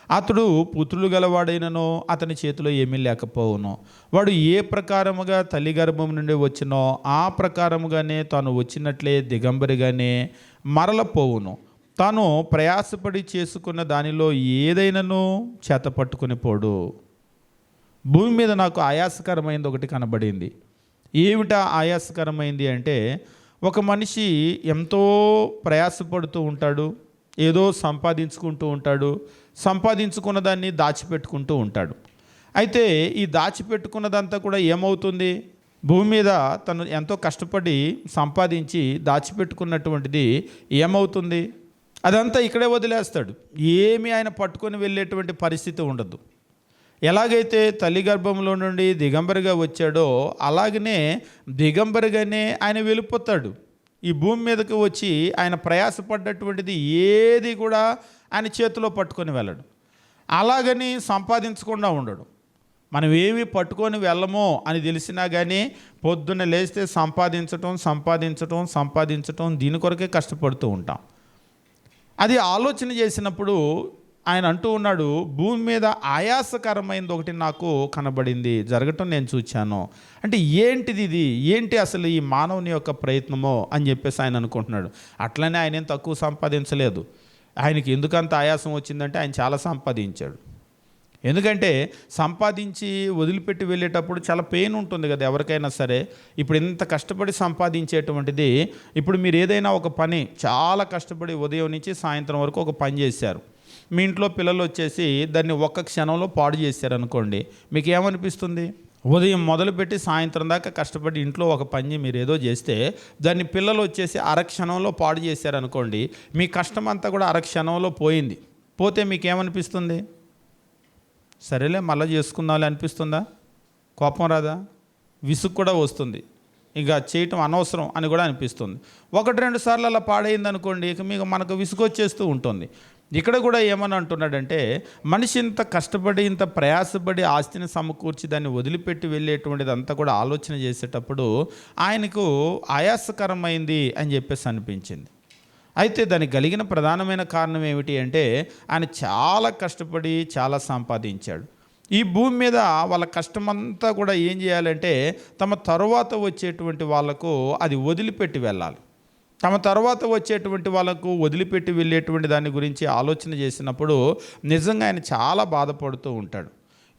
[SPEAKER 2] అతడు పుత్రులు గలవాడైనను అతని చేతిలో ఏమీ లేకపోవును. వాడు ఏ ప్రకారముగా తల్లి గర్భం నుండి వచ్చినో ఆ ప్రకారముగానే తాను వచ్చినట్లే దిగంబరిగానే మరలపోవును. తాను ప్రయాసపడి చేసుకున్న దానిలో ఏదైనాను చేత పట్టుకుని పోడు. భూమి మీద నాకు ఆయాసకరమైనది ఒకటి కనబడింది. ఏమిటా ఆయాసకరమైంది అంటే, ఒక మనిషి ఎంతో ప్రయాసపడుతూ ఉంటాడు, ఏదో సంపాదించుకుంటూ ఉంటాడు, సంపాదించుకున్న దాన్ని దాచిపెట్టుకుంటూ ఉంటాడు. అయితే ఈ దాచిపెట్టుకున్నదంతా కూడా ఏమవుతుంది? భూమి మీద తను ఎంతో కష్టపడి సంపాదించి దాచిపెట్టుకున్నటువంటిది ఏమవుతుంది? అదంతా ఇక్కడే వదిలేస్తాడు. ఏమీ ఆయన పట్టుకొని వెళ్ళేటువంటి పరిస్థితి ఉండదు. ఎలాగైతే తల్లి గర్భంలో నుండి దిగంబరిగా వచ్చాడో అలాగనే దిగంబరిగానే ఆయన వెళ్ళిపోతాడు. ఈ భూమి మీదకి వచ్చి ఆయన ప్రయాసపడ్డటువంటిది ఏది కూడా ఆయన చేతిలో పట్టుకొని వెళ్ళడు. అలాగని సంపాదించకుండా ఉండడు. మనం ఏవి పట్టుకొని వెళ్ళమో అని తెలిసినా కానీ పొద్దున్న లేస్తే సంపాదించటం దీని కొరకే కష్టపడుతూ ఉంటాం. అది ఆలోచన చేసినప్పుడు ఆయన అంటూ ఉన్నాడు, భూమి మీద ఆయాసకరమైనది ఒకటి నాకు కనబడింది, జరగటం నేను చూచాను. అంటే ఏంటిది ఇది? ఏంటి అసలు ఈ మానవుని యొక్క ప్రయత్నమో అని చెప్పేసి ఆయన అనుకుంటున్నాడు. అట్లనే ఆయన ఏం తక్కువ సంపాదించలేదు. ఆయనకి ఎందుకంత ఆయాసం వచ్చిందంటే ఆయన చాలా సంపాదించాడు. ఎందుకంటే సంపాదించి వదిలిపెట్టి వెళ్ళేటప్పుడు చాలా పెయిన్ ఉంటుంది కదా ఎవరికైనా సరే. ఇప్పుడు ఇంత కష్టపడి సంపాదించేటువంటిది, ఇప్పుడు మీరు ఏదైనా ఒక పని చాలా కష్టపడి ఉదయం నుంచి సాయంత్రం వరకు ఒక పని చేశారు. మీ ఇంట్లో పిల్లలు వచ్చేసి దాన్ని ఒక్క క్షణంలో పాడు చేశారనుకోండి, మీకు ఏమనిపిస్తుంది? ఉదయం మొదలుపెట్టి సాయంత్రం దాకా కష్టపడి ఇంట్లో ఒక పని మీరు ఏదో చేస్తే దాన్ని పిల్లలు వచ్చేసి అరక్షణంలో పాడు చేశారనుకోండి, మీ కష్టం అంతా కూడా అరక్షణంలో పోయింది. పోతే మీకేమనిపిస్తుంది? సరేలే మళ్ళీ చేసుకుందాం అనిపిస్తుందా? కోపం రాదా? విసుగు కూడా వస్తుంది. ఇక చేయటం అనవసరం అని కూడా అనిపిస్తుంది. 1-2 సార్లు అలా పాడైంది అనుకోండి, ఇక మనకు విసుగు వచ్చేస్తూ ఉంటుంది. ఇక్కడ కూడా ఏమని అంటున్నాడంటే, మనిషి ఇంత కష్టపడి ఇంత ప్రయాసపడి ఆస్తిని సమకూర్చి దాన్ని వదిలిపెట్టి వెళ్ళేటువంటిది అంతా కూడా ఆలోచన చేసేటప్పుడు ఆయనకు ఆయాసకరమైంది అని చెప్పేసి అనిపించింది. అయితే దానికి కలిగిన ప్రధానమైన కారణం ఏమిటి అంటే, ఆయన చాలా కష్టపడి చాలా సంపాదించాడు. ఈ భూమి మీద వాళ్ళ కష్టమంతా కూడా ఏం చేయాలంటే తమ తరువాత వచ్చేటువంటి వాళ్ళకు అది వదిలిపెట్టి వెళ్ళాలి. తమ తర్వాత వచ్చేటువంటి వాళ్ళకు వదిలిపెట్టి వెళ్ళేటువంటి దాని గురించి ఆలోచన చేసినప్పుడు నిజంగా ఆయన చాలా బాధపడుతూ ఉంటాడు.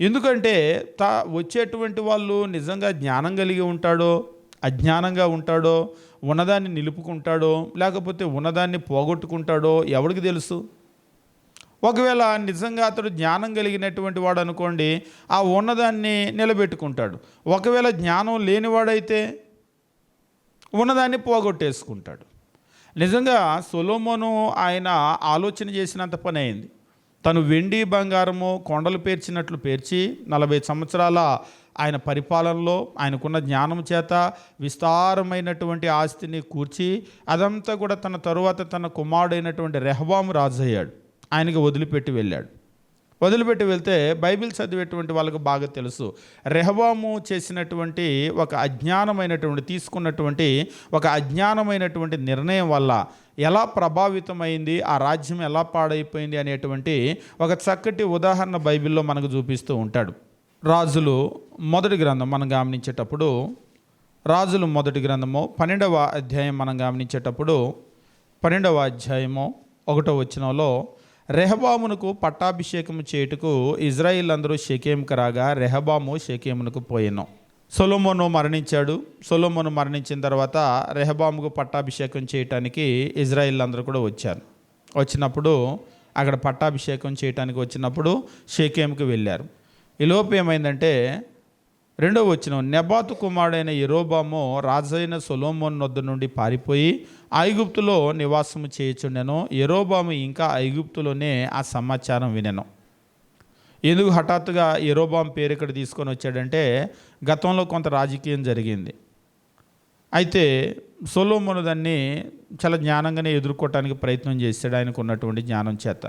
[SPEAKER 2] ఎందుకంటే వచ్చేటువంటి వాళ్ళు నిజంగా జ్ఞానం కలిగి ఉంటాడో అజ్ఞానంగా ఉంటాడో, ఉన్నదాన్ని నిలుపుకుంటాడో లేకపోతే ఉన్నదాన్ని పోగొట్టుకుంటాడో ఎవరికి తెలుసు? ఒకవేళ నిజంగా అతడు జ్ఞానం కలిగినటువంటి వాడు అనుకోండి, ఆ ఉన్నదాన్ని నిలబెట్టుకుంటాడు. ఒకవేళ జ్ఞానం లేనివాడైతే ఉన్నదాన్ని పోగొట్టేసుకుంటాడు. నిజంగా సొలొమోను ఆయన ఆలోచన చేసినంత పని అయింది. తను వెండి బంగారము కొండలు పేర్చినట్లు పేర్చి 40 సంవత్సరాల ఆయన పరిపాలనలో ఆయనకున్న జ్ఞానం చేత విస్తారమైనటువంటి ఆస్తిని కూర్చి అదంతా కూడా తన తరువాత తన కుమారుడైనటువంటి రెహబాము రాజు అయ్యాడు. ఆయనకి వదిలిపెట్టి వెళ్ళాడు. వదిలిపెట్టి వెళ్తే బైబిల్ చదివేటువంటి వాళ్ళకు బాగా తెలుసు, రెహబాము చేసినటువంటి ఒక అజ్ఞానమైనటువంటి నిర్ణయం వల్ల ఎలా ప్రభావితమైంది, ఆ రాజ్యం ఎలా పాడైపోయింది అనేటువంటి ఒక చక్కటి ఉదాహరణ బైబిల్లో మనకు చూపిస్తూ ఉంటాడు. రాజులు మొదటి గ్రంథం మనం గమనించేటప్పుడు, రాజులు మొదటి గ్రంథము 12వ అధ్యాయం మనం గమనించేటప్పుడు 12వ అధ్యాయము 1వ వచనంలో, రెహబామునకు పట్టాభిషేకము చేయుటకు ఇజ్రాయిల్ అందరూ షెకెముకు రాగా రెహబాము షెకెమునకు పోయెను. సొలొమోను మరణించాడు. సొలొమోను మరణించిన తర్వాత రెహబాముకు పట్టాభిషేకం చేయటానికి ఇజ్రాయిల్ అందరూ కూడా వచ్చారు. వచ్చినప్పుడు అక్కడ పట్టాభిషేకం చేయడానికి వచ్చినప్పుడు షేకేముకి వెళ్ళారు. ఈలోపు ఏమైందంటే 2వ వచనం, నెబాతు కుమారుడైన యెరోబాము రాజైన సొలొమోను వద్ద నుండి పారిపోయి ఐగుప్తులో నివాసము చేయుచుండెను. యెరోబాము ఇంకా ఐగుప్తులోనే ఆ సమాచారం వినెను. ఎందుకు హఠాత్తుగా యెరోబాము పేరు ఇక్కడ తీసుకొని వచ్చాడంటే గతంలో కొంత రాజకీయం జరిగింది. అయితే సొలొమోను దాన్ని చాలా జ్ఞానంగానే ఎదుర్కోవటానికి ప్రయత్నం చేశాడు, ఆయనకు ఉన్నటువంటి జ్ఞానం చేత.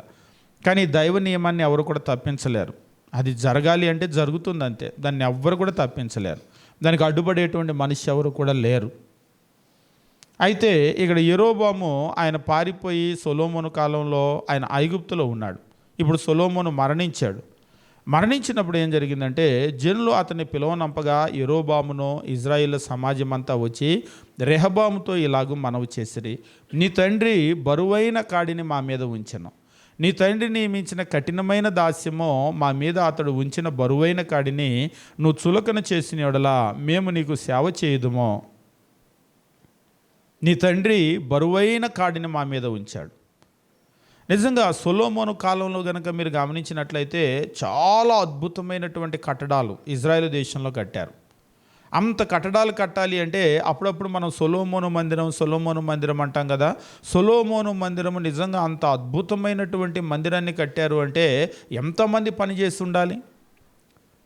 [SPEAKER 2] కానీ దైవ నియమాన్ని ఎవరు కూడా తప్పించలేరు. అది జరగాలి అంటే జరుగుతుంది అంతే, దాన్ని ఎవ్వరు కూడా తప్పించలేరు. దానికి అడ్డుపడేటువంటి మనిషి ఎవరు కూడా లేరు. అయితే ఇక్కడ యెరోబాము ఆయన పారిపోయి సొలొమోను కాలంలో ఆయన ఐగుప్తులో ఉన్నాడు. ఇప్పుడు సొలొమోను మరణించినప్పుడు ఏం జరిగిందంటే జనులు అతన్ని పిలువనంపగా యెరోబామును ఇజ్రాయేల్ సమాజం అంతా వచ్చి రెహబాముతో ఇలాగూ మనవి చేసిరి, నీ తండ్రి బరువైన కాడిని మా మీద ఉంచెను, నీ తండ్రి నియమించిన కఠినమైన దాస్యమో మా మీద అతడు ఉంచిన బరువైన కాడిని నువ్వు చులకన చేసిన యెడల మేము నీకు సేవ చేయుదుమో. నీ తండ్రి బరువైన కాడిని మా మీద ఉంచాడు. నిజంగా సొలొమోను కాలంలో కనుక మీరు గమనించినట్లయితే చాలా అద్భుతమైనటువంటి కట్టడాలు ఇజ్రాయేల్ దేశంలో కట్టారు. అంత కట్టడాలు కట్టాలి అంటే అప్పుడప్పుడు మనం సొలొమోను మందిరం అంటాం కదా. సొలొమోను మందిరము నిజంగా అంత అద్భుతమైనటువంటి మందిరాన్ని కట్టారు అంటే ఎంతమంది పనిచేసి ఉండాలి.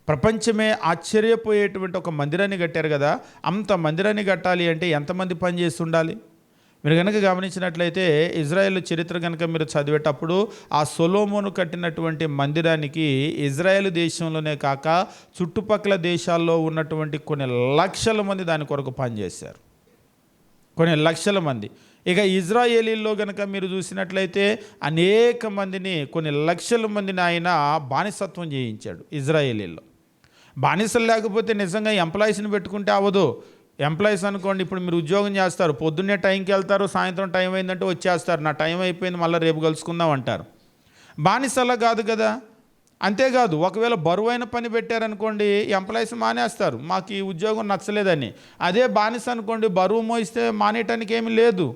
[SPEAKER 2] ప్రపంచమే ఆశ్చర్యపోయేటువంటి ఒక మందిరాన్ని కట్టారు కదా. అంత మందిరాన్ని కట్టాలి అంటే ఎంతమంది పనిచేసి ఉండాలి. మీరు కనుక గమనించినట్లయితే ఇజ్రాయేల్ చరిత్ర కనుక మీరు చదివేటప్పుడు ఆ సొలొమోను కట్టినటువంటి మందిరానికి ఇజ్రాయేల్ దేశంలోనే కాక చుట్టుపక్కల దేశాల్లో ఉన్నటువంటి కొన్ని లక్షల మంది దాని కొరకు పనిచేశారు. కొన్ని లక్షల మంది. ఇక ఇజ్రాయేలీల్లో కనుక మీరు చూసినట్లయితే అనేక మందిని, కొన్ని లక్షల మందిని ఆయన బానిసత్వం చేయించాడు. ఇజ్రాయేలీల్లో బానిసలు లేకపోతే నిజంగా ఎంప్లాయీస్ని పెట్టుకుంటే అవ్వదు. ఎంప్లాయీస్ అనుకోండి, ఇప్పుడు మీరు ఉద్యోగం చేస్తారు, పొద్దున్నే టైంకి వెళ్తారు, సాయంత్రం టైం అయిందంటే వచ్చేస్తారు, నా టైం అయిపోయింది మళ్ళీ రేపు కలుసుకుందాం అంటారు. బానిసలా కాదు కదా. అంతేకాదు, ఒకవేళ బరువైన పని పెట్టారనుకోండి ఎంప్లాయీస్ మానేస్తారు, మాకు ఈ ఉద్యోగం నచ్చలేదని. అదే బానిస అనుకోండి, బరువు మోయిస్తే మానేయటానికి ఏమీ లేదు.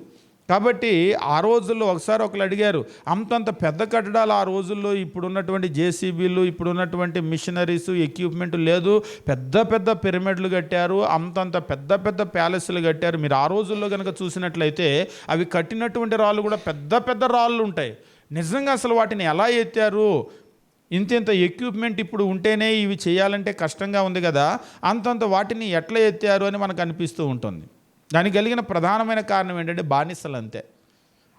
[SPEAKER 2] కాబట్టి ఆ రోజుల్లో ఒకసారి ఒకరు అడిగారు, అంతంత పెద్ద కట్టడాలు ఆ రోజుల్లో ఇప్పుడున్నటువంటి జేసీబీలు, ఇప్పుడున్నటువంటి మిషనరీస్, ఎక్విప్మెంట్ లేదు. పెద్ద పెద్ద పిరమిడ్లు కట్టారు, అంతంత పెద్ద పెద్ద ప్యాలెస్లు కట్టారు. మీరు ఆ రోజుల్లో కనుక చూసినట్లయితే అవి కట్టినటువంటి రాళ్ళు కూడా పెద్ద పెద్ద రాళ్ళు ఉంటాయి. నిజంగా అసలు వాటిని ఎలా ఎత్తారు? ఇంత ఎక్విప్మెంట్ ఇప్పుడు ఉంటేనే ఇవి చేయాలంటే కష్టంగా ఉంది కదా, అంతంత వాటిని ఎట్లా ఎత్తారు అని మనకు అనిపిస్తూ ఉంటుంది. దానికి కలిగిన ప్రధానమైన కారణం ఏంటంటే బానిసలు అంతే.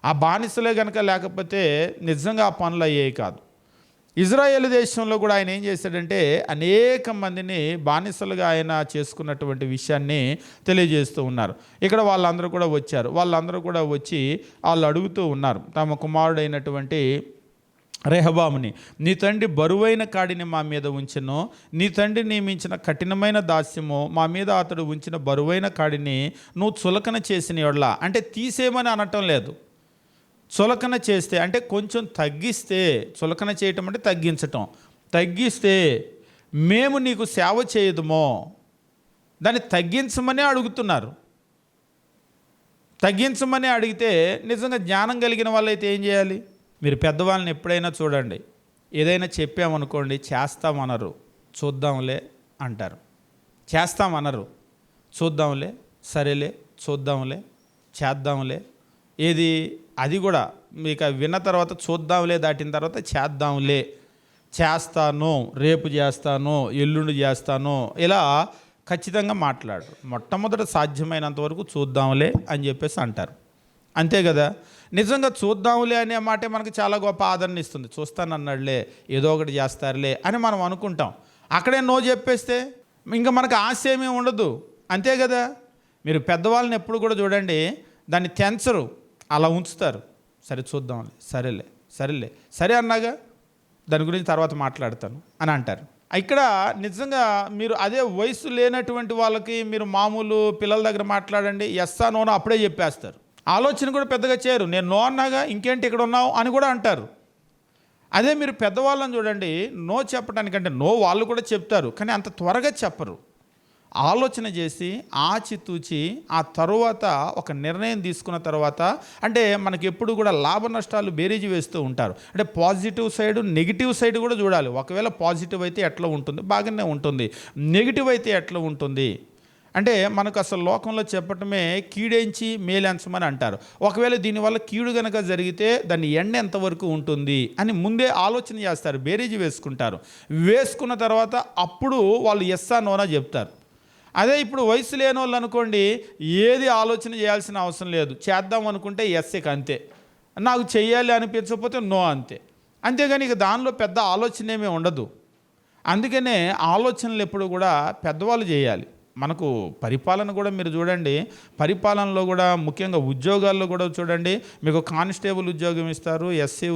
[SPEAKER 2] ఆ బానిసలే కనుక లేకపోతే నిజంగా ఆ పనులు అయ్యేవి కాదు. ఇజ్రాయేల్ దేశంలో కూడా ఆయన ఏం చేశాడంటే అనేక మందిని బానిసలుగా ఆయన చేసుకున్నటువంటి విషయాన్ని తెలియజేస్తూ ఉన్నారు. ఇక్కడ వాళ్ళందరూ కూడా వచ్చారు. వాళ్ళందరూ కూడా వచ్చి వాళ్ళు అడుగుతూ ఉన్నారు తమ కుమారుడైనటువంటి రెహబాముని, నీ తండ్రి బరువైన కాడిని మా మీద ఉంచెను, నీ తండ్రి నియమించిన కఠినమైన దాస్యము మా మీద అతడు ఉంచిన బరువైన కాడిని నువ్వు చులకన చేసిన యెడల, అంటే తీసేయమని అనటం లేదు, చులకన చేస్తే అంటే కొంచెం తగ్గిస్తే, చులకన చేయటం అంటే తగ్గించటం, తగ్గిస్తే మేము నీకు సేవ చేయదుమో. దాన్ని తగ్గించమని అడుగుతున్నారు. తగ్గించమని అడిగితే నిజంగా జ్ఞానం కలిగిన వాళ్ళైతే ఏం చేయాలి? మీరు పెద్దవాళ్ళని ఎప్పుడైనా చూడండి, ఏదైనా చెప్పామనుకోండి చేస్తామనరు, చూద్దాంలే అంటారు. చేస్తామనరు, చూద్దాంలే, సరేలే, చూద్దాంలే, చేద్దాంలే. ఏది అది కూడా మీకు విన్న తర్వాత చూద్దాంలే దాటిన తర్వాత చేద్దాంలే, చేస్తాను, రేపు చేస్తాను, ఎల్లుండి చేస్తాను, ఇలా ఖచ్చితంగా మాట్లాడు. మొట్టమొదట సాధ్యమైనంత వరకు చూద్దాంలే అని చెప్పేసి అంటారు. అంతే కదా. నిజంగా చూద్దాంలే అనే మాటే మనకు చాలా గొప్ప ఆదరణ ఇస్తుంది. చూస్తానన్నాడులే, ఏదో ఒకటి చేస్తారులే అని మనం అనుకుంటాం. అక్కడే నో చెప్పేస్తే ఇంకా మనకు ఆశ ఏమీ ఉండదు. అంతే కదా. మీరు పెద్దవాళ్ళని ఎప్పుడు కూడా చూడండి, దాన్ని తెంచరు, అలా ఉంచుతారు. సరే చూద్దాంలే, సరేలే, సరేలే, సరే అన్నాగా దాని గురించి తర్వాత మాట్లాడతాను అని అంటారు. ఇక్కడ నిజంగా మీరు అదే వయసు లేనటువంటి వాళ్ళకి మీరు మామూలు పిల్లల దగ్గర మాట్లాడండి, ఎస్సా నోనో అప్పుడే చెప్పేస్తారు. ఆలోచన కూడా పెద్దగా చేయరు. నేను నో అన్నాగా ఇంకేంటి ఇక్కడ ఉన్నావు అని కూడా అంటారు. అదే మీరు పెద్దవాళ్ళని చూడండి, నో చెప్పడానికంటే నో వాళ్ళు కూడా చెప్తారు, కానీ అంత త్వరగా చెప్పరు. ఆలోచన చేసి ఆచితూచి ఆ తరువాత ఒక నిర్ణయం తీసుకున్న తర్వాత, అంటే మనకి ఎప్పుడు కూడా లాభ నష్టాలు బేరీజు వేస్తూ ఉంటారు. అంటే పాజిటివ్ సైడ్, నెగిటివ్ సైడ్ కూడా చూడాలి. ఒకవేళ పాజిటివ్ అయితే ఎట్లా ఉంటుంది, బాగానే ఉంటుంది. నెగిటివ్ అయితే ఎట్లా ఉంటుంది అంటే మనకు అసలు లోకంలో చెప్పటమే కీడెంచి మేలెంచమని అంటారు. ఒకవేళ దీనివల్ల కీడు గనక జరిగితే దాన్ని ఎండ ఎంతవరకు ఉంటుంది అని ముందే ఆలోచన చేస్తారు, బేరీజు వేసుకుంటారు. వేసుకున్న తర్వాత అప్పుడు వాళ్ళు ఎస్సా నోనా చెప్తారు. అదే ఇప్పుడు వయసు లేని వాళ్ళు అనుకోండి, ఏది ఆలోచన చేయాల్సిన అవసరం లేదు, చేద్దాం అనుకుంటే ఎస్సీకి అంతే, నాకు చెయ్యాలి అనిపించకపోతే నో అంతే. అంతేగాని ఇక దానిలో పెద్ద ఆలోచన ఏమీ ఉండదు. అందుకనే ఆలోచనలు ఎప్పుడు కూడా పెద్దవాళ్ళు చేయాలి. మనకు పరిపాలన కూడా మీరు చూడండి, పరిపాలనలో కూడా ముఖ్యంగా ఉద్యోగాల్లో కూడా చూడండి, మీకు కానిస్టేబుల్ ఉద్యోగం ఇస్తారు, ఎస్సీ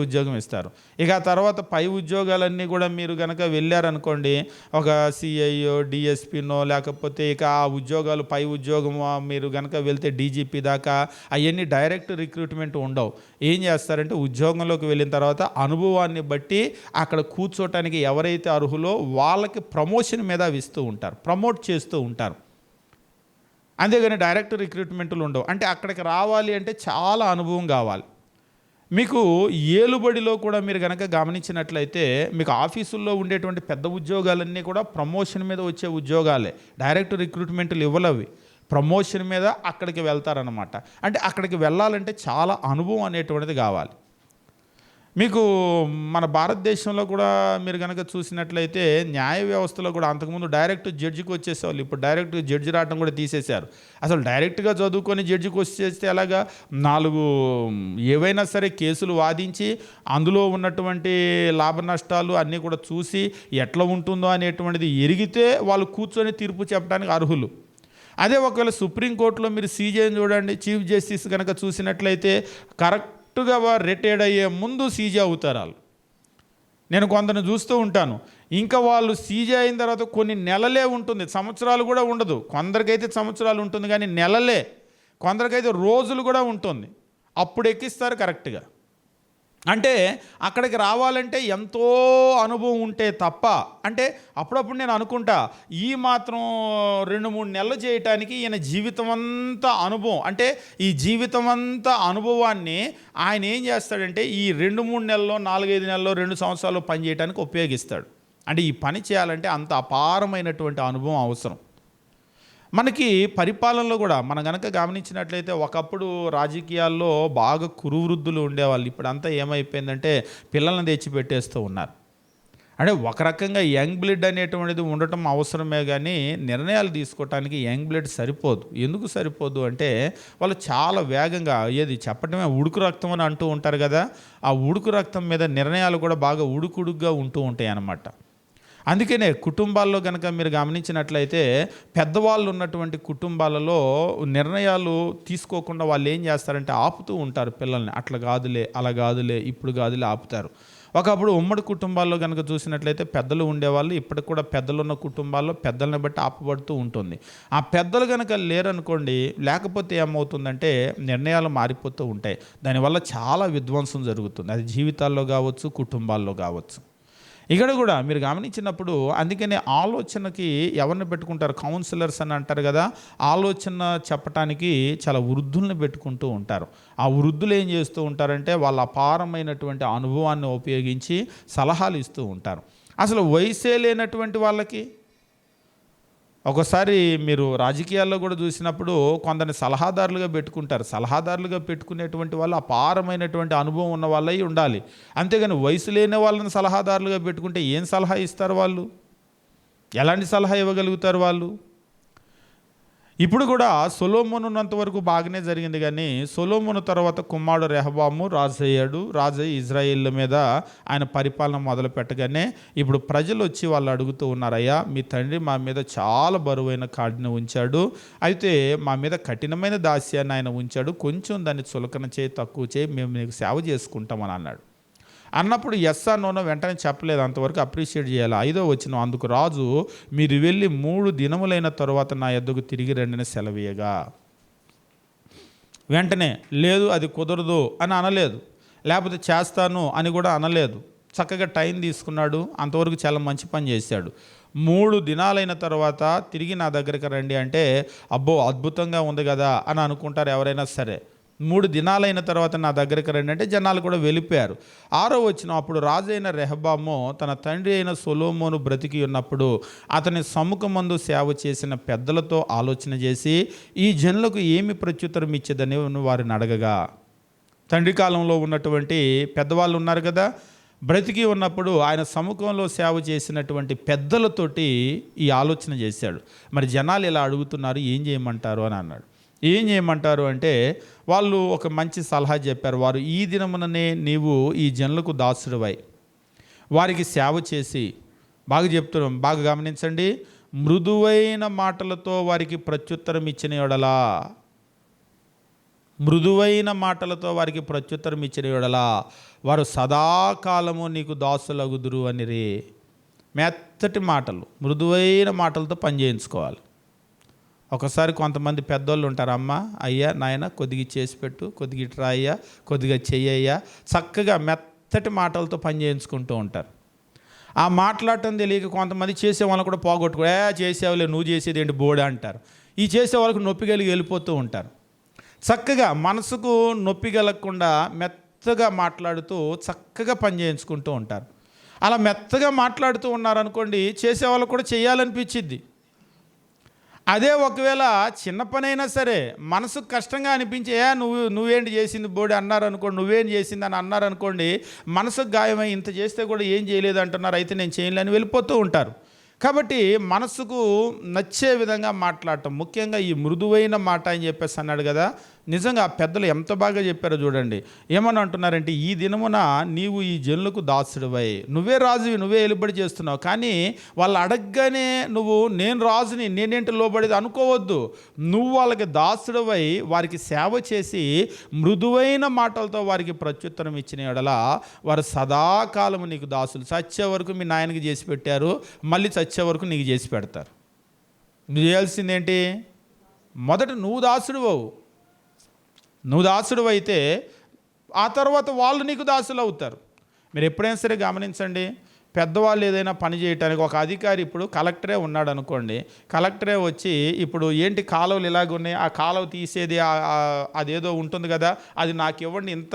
[SPEAKER 2] ఉద్యోగం ఇస్తారు. ఇక ఆ తర్వాత పై ఉద్యోగాలన్నీ కూడా మీరు కనుక వెళ్ళారనుకోండి, ఒక సిఐఓ, డిఎస్పీనో, లేకపోతే ఇక ఆ ఉద్యోగాలు పై ఉద్యోగం మీరు కనుక వెళ్తే డీజీపీ దాకా, అవన్నీ డైరెక్ట్ రిక్రూట్మెంట్ ఉండవు. ఏం చేస్తారంటే ఉద్యోగంలోకి వెళ్ళిన తర్వాత అనుభవాన్ని బట్టి అక్కడ కూర్చోటానికి ఎవరైతే అర్హులో వాళ్ళకి ప్రమోషన్ మీద ఇస్తూ ఉంటారు, ప్రమోట్ చేస్తూ ఉంటారు. అంతేగాని డైరెక్ట్ రిక్రూట్మెంట్లు ఉండవు. అంటే అక్కడికి రావాలి అంటే చాలా అనుభవం కావాలి. మీకు ఏలుబడిలో కూడా మీరు కనుక గమనించినట్లయితే, మీకు ఆఫీసుల్లో ఉండేటువంటి పెద్ద ఉద్యోగాలన్నీ కూడా ప్రమోషన్ మీద వచ్చే ఉద్యోగాలే, డైరెక్ట్ రిక్రూట్మెంట్లు ఇవ్వలవి. ప్రమోషన్ మీద అక్కడికి వెళ్తారనమాట. అంటే అక్కడికి వెళ్ళాలంటే చాలా అనుభవం అనేటువంటిది కావాలి. మీకు మన భారతదేశంలో కూడా మీరు కనుక చూసినట్లయితే న్యాయ వ్యవస్థలో కూడా అంతకుముందు డైరెక్ట్ జడ్జికి వచ్చేసేవాళ్ళు. ఇప్పుడు డైరెక్ట్ జడ్జి రావడం కూడా తీసేశారు. అసలు డైరెక్ట్గా చదువుకొని జడ్జికి వచ్చేస్తే ఎలాగా, 4 ఏవైనా సరే కేసులు వాదించి అందులో ఉన్నటువంటి లాభ నష్టాలు అన్నీ కూడా చూసి ఎట్లా ఉంటుందో అనేటువంటిది ఎరిగితే వాళ్ళు కూర్చొని తీర్పు చెప్పడానికి అర్హులు. అదే ఒకవేళ సుప్రీంకోర్టులో మీరు సీజేని చూడండి, చీఫ్ జస్టిస్ కనుక చూసినట్లయితే కరెక్ట్గా రిటైర్డ్ అయ్యే ముందు సీజే అవుతారు వాళ్ళు. నేను కొందరిని చూస్తూ ఉంటాను, ఇంకా వాళ్ళు సీజే అయిన తర్వాత కొన్ని నెలలే ఉంటుంది, సంవత్సరాలు కూడా ఉండదు. కొందరికైతే సంవత్సరాలు ఉంటుంది కానీ నెలలే, కొందరికైతే రోజులు కూడా ఉంటుంది. అప్పుడు ఎక్కిస్తారు కరెక్ట్గా. అంటే అక్కడికి రావాలంటే ఎంతో అనుభవం ఉంటే తప్ప, అంటే అప్పుడప్పుడు నేను అనుకుంటా, ఈ మాత్రం 2-3 నెలలు చేయటానికి ఈయన జీవితం అంతా అనుభవం, అంటే ఈ జీవితం అంతా అనుభవాన్ని ఆయన ఏం చేస్తాడంటే ఈ 2-3 నెలల్లో, 4-5 నెలల్లో, 2 సంవత్సరాలు పని చేయడానికి ఉపయోగిస్తాడు. అంటే ఈ పని చేయాలంటే అంత అపారమైనటువంటి అనుభవం అవసరం. మనకి పరిపాలనలో కూడా మనం కనుక గమనించినట్లయితే, ఒకప్పుడు రాజకీయాల్లో బాగా కురువృద్ధులు ఉండేవాళ్ళు. ఇప్పుడంతా ఏమైపోయిందంటే పిల్లల్ని తెచ్చిపెట్టేస్తూ ఉన్నారు. అంటే ఒక రకంగా యంగ్ బ్లడ్ అనేటువంటిది ఉండటం అవసరమే, కానీ నిర్ణయాలు తీసుకోవటానికి యంగ్ బ్లడ్ సరిపోదు. ఎందుకు సరిపోదు అంటే వాళ్ళు చాలా వేగంగా, ఏది చెప్పటమే ఉడుకు రక్తం అని అంటూ ఉంటారు కదా, ఆ ఉడుకు రక్తం మీద నిర్ణయాలు కూడా బాగా ఉడుకుడుగ్గా ఉంటూ ఉంటాయి అన్నమాట. అందుకనే కుటుంబాల్లో కనుక మీరు గమనించినట్లయితే, పెద్దవాళ్ళు ఉన్నటువంటి కుటుంబాలలో నిర్ణయాలు తీసుకోకుండా వాళ్ళు ఏం చేస్తారంటే ఆపుతూ ఉంటారు పిల్లల్ని. అట్లా కాదులే, అలా కాదులే, ఇప్పుడు కాదులే ఆపుతారు. ఒకప్పుడు ఉమ్మడి కుటుంబాల్లో కనుక చూసినట్లయితే పెద్దలు ఉండేవాళ్ళు. ఇప్పటికి కూడా పెద్దలు ఉన్న కుటుంబాల్లో పెద్దల్ని బట్టి ఆపబడుతూ ఉంటుంది. ఆ పెద్దలు కనుక లేరనుకోండి, లేకపోతే ఏమవుతుందంటే నిర్ణయాలు మారిపోతూ ఉంటాయి. దానివల్ల చాలా విధ్వంసం జరుగుతుంది. అది జీవితాల్లో కావచ్చు, కుటుంబాల్లో కావచ్చు. ఇక్కడ కూడా మీరు గమనించినప్పుడు అందుకనే ఆలోచనకి ఎవరిని పెట్టుకుంటారు, కౌన్సిలర్స్ అని అంటారు కదా, ఆలోచన చెప్పటానికి చాలా వృద్ధుల్ని పెట్టుకుంటూ ఉంటారు. ఆ వృద్ధులు ఏం చేస్తూ ఉంటారంటే వాళ్ళ అపారమైనటువంటి అనుభవాన్ని ఉపయోగించి సలహాలు ఇస్తూ ఉంటారు. అసలు వయసే లేనటువంటి వాళ్ళకి ఒకసారి మీరు రాజకీయాల్లో కూడా చూసినప్పుడు కొందరిని సలహాదారులుగా పెట్టుకుంటారు. సలహాదారులుగా పెట్టుకునేటువంటి వాళ్ళు అపారమైనటువంటి అనుభవం ఉన్న వాళ్ళై ఉండాలి. అంతేగాని వయసు లేని వాళ్ళని సలహాదారులుగా పెట్టుకుంటే ఏం సలహా ఇస్తారు వాళ్ళు, ఎలాంటి సలహా ఇవ్వగలుగుతారు వాళ్ళు? ఇప్పుడు కూడా సొలొమోను ఉన్నంత వరకు బాగానే జరిగింది, కానీ సొలొమోను తర్వాత కుమారుడు రెహబాము రాజు అయ్యాడు. రాజు అయ్యి ఇజ్రాయేళ్ల మీద ఆయన పరిపాలన మొదలు పెట్టగానే ఇప్పుడు ప్రజలు వచ్చి వాళ్ళు అడుగుతూ ఉన్నారు, అయ్యా మీ తండ్రి మా మీద చాలా బరువైన కాడిని ఉంచాడు, అయితే మా మీద కఠినమైన దాస్యాన్ని ఆయన ఉంచాడు, కొంచెం దాన్ని చులకన చేయి, తక్కువ చేయి, మేము నీకు సేవ చేసుకుంటామని అన్నాడు. అన్నప్పుడు ఎస్సా నోనో వెంటనే చెప్పలేదు, అంతవరకు అప్రిషియేట్ చేయాలి. 5వ వచనం, అందుకు రాజు మీరు వెళ్ళి 3 దినములైన తరువాత నా యొద్దకు తిరిగి రండిని సెలవీయగా. వెంటనే లేదు అది కుదరదు అని అనలేదు, లేకపోతే చేస్తాను అని కూడా అనలేదు. చక్కగా టైం తీసుకున్నాడు, అంతవరకు చాలా మంచి పని చేశాడు. 3 దినాలైన తర్వాత తిరిగి నా దగ్గరికి రండి అంటే, అబ్బో అద్భుతంగా ఉంది కదా అని అనుకుంటారు ఎవరైనా సరే. 3 దినాలైన తర్వాత నా దగ్గరికి రండి అంటే జనాలు కూడా వెళ్ళిపోయారు. 6వ వచనం, అప్పుడు రాజైన రెహబాము తన తండ్రి అయిన సొలొమోను బ్రతికి ఉన్నప్పుడు అతని సముఖమందు సేవ చేసిన పెద్దలతో ఆలోచన చేసి ఈ జనులకు ఏమి ప్రత్యుత్తరం ఇచ్చేదని వారిని అడగగా, తండ్రి కాలంలో ఉన్నటువంటి పెద్దవాళ్ళు ఉన్నారు కదా, బ్రతికి ఉన్నప్పుడు ఆయన సముఖంలో సేవ చేసినటువంటి పెద్దలతోటి ఈ ఆలోచన చేశాడు. మరి జనాలు ఇలా అడుగుతున్నారు, ఏం చేయమంటారు అని అన్నాడు. ఏం చేయమంటారు అంటే వాళ్ళు ఒక మంచి సలహా చెప్పారు. వారు ఈ దినముననే నీవు ఈ జనులకు దాసుడివై వారికి సేవ చేసి, బాగా చెప్తున్నాం, బాగా గమనించండి, మృదువైన మాటలతో వారికి ప్రత్యుత్తరం ఇచ్చిన యెడల, మృదువైన మాటలతో వారికి ప్రత్యుత్తరం ఇచ్చిన యెడల వారు సదాకాలము నీకు దాసులగుదురు అనిరి. మెత్తటి మాటలు, మృదువైన మాటలతో పని చేయించుకోవాలి. ఒకసారి కొంతమంది పెద్దోళ్ళు ఉంటారు, అమ్మ అయ్యా నాయన కొద్దిగా చేసి పెట్టు, కొద్దిగా ఇట్రా అయ్యా, కొద్దిగా చెయ్యయ్యా, చక్కగా మెత్తటి మాటలతో పని చేయించుకుంటూ ఉంటారు. ఆ మాట్లాడటం తెలియక కొంతమంది చేసే వాళ్ళని కూడా పోగొట్టుకో, చేసేవాళ్ళే నువ్వు చేసేది ఏంటి బోడే అంటారు. ఈ చేసే వాళ్ళకు నొప్పి కలిగి వెళ్ళిపోతూ ఉంటారు. చక్కగా మనసుకు నొప్పి కలగకుండా మెత్తగా మాట్లాడుతూ చక్కగా పని చేయించుకుంటూ ఉంటారు. అలా మెత్తగా మాట్లాడుతూ ఉన్నారనుకోండి, చేసేవాళ్ళు కూడా చేయాలనిపించిద్ది. అదే ఒకవేళ చిన్న పనైనా సరే మనసుకు కష్టంగా అనిపించి, నువ్వేంటి చేసింది బోడి అన్నారనుకోండి, నువ్వేం చేసింది అని అన్నారనుకోండి, మనసుకు గాయమై ఇంత చేస్తే కూడా ఏం చేయలేదు అంటున్నారు, అయితే నేను చేయలేని వెళ్ళిపోతూ ఉంటారు. కాబట్టి మనసుకు నచ్చే విధంగా మాట్లాడటం, ముఖ్యంగా ఈ మృదువైన మాట అని చెప్పేసి అన్నాడు కదా. నిజంగా పెద్దలు ఎంత బాగా చెప్పారో చూడండి. ఏమని అంటున్నారంటే, ఈ దినమున నీవు ఈ జనులకు దాసుడివై, నువ్వే రాజువి, నువ్వే ఎలుబడి చేస్తున్నావు, కానీ వాళ్ళు అడగగానే నువ్వు నేను రాజుని, నేనేంటి లోబడేది అనుకోవద్దు. నువ్వు వాళ్ళకి దాసుడివై వారికి సేవ చేసి మృదువైన మాటలతో వారికి ప్రత్యుత్తరం ఇచ్చిన యెడల వారు సదాకాలము నీకు దాసులు. చచ్చే వరకు మీ నాయనకి చేసి పెట్టారు, మళ్ళీ చచ్చే వరకు నీకు చేసి పెడతారు. నువ్వు చేయాల్సిందేంటి? మొదట నువ్వు దాసుడివవు. నువ్వు దాసుడు అయితే ఆ తర్వాత వాళ్ళు నీకు దాసులు అవుతారు. మీరు ఎప్పుడైనా సరే గమనించండి, పెద్దవాళ్ళు ఏదైనా పని చేయడానికి, ఒక అధికారి ఇప్పుడు కలెక్టరే ఉన్నాడు అనుకోండి, కలెక్టరే వచ్చి ఇప్పుడు ఏంటి కాలువలు ఇలాగ ఉన్నాయి, ఆ కాలువ తీసేది అదేదో ఉంటుంది కదా, అది నాకు ఇవ్వండి, ఇంత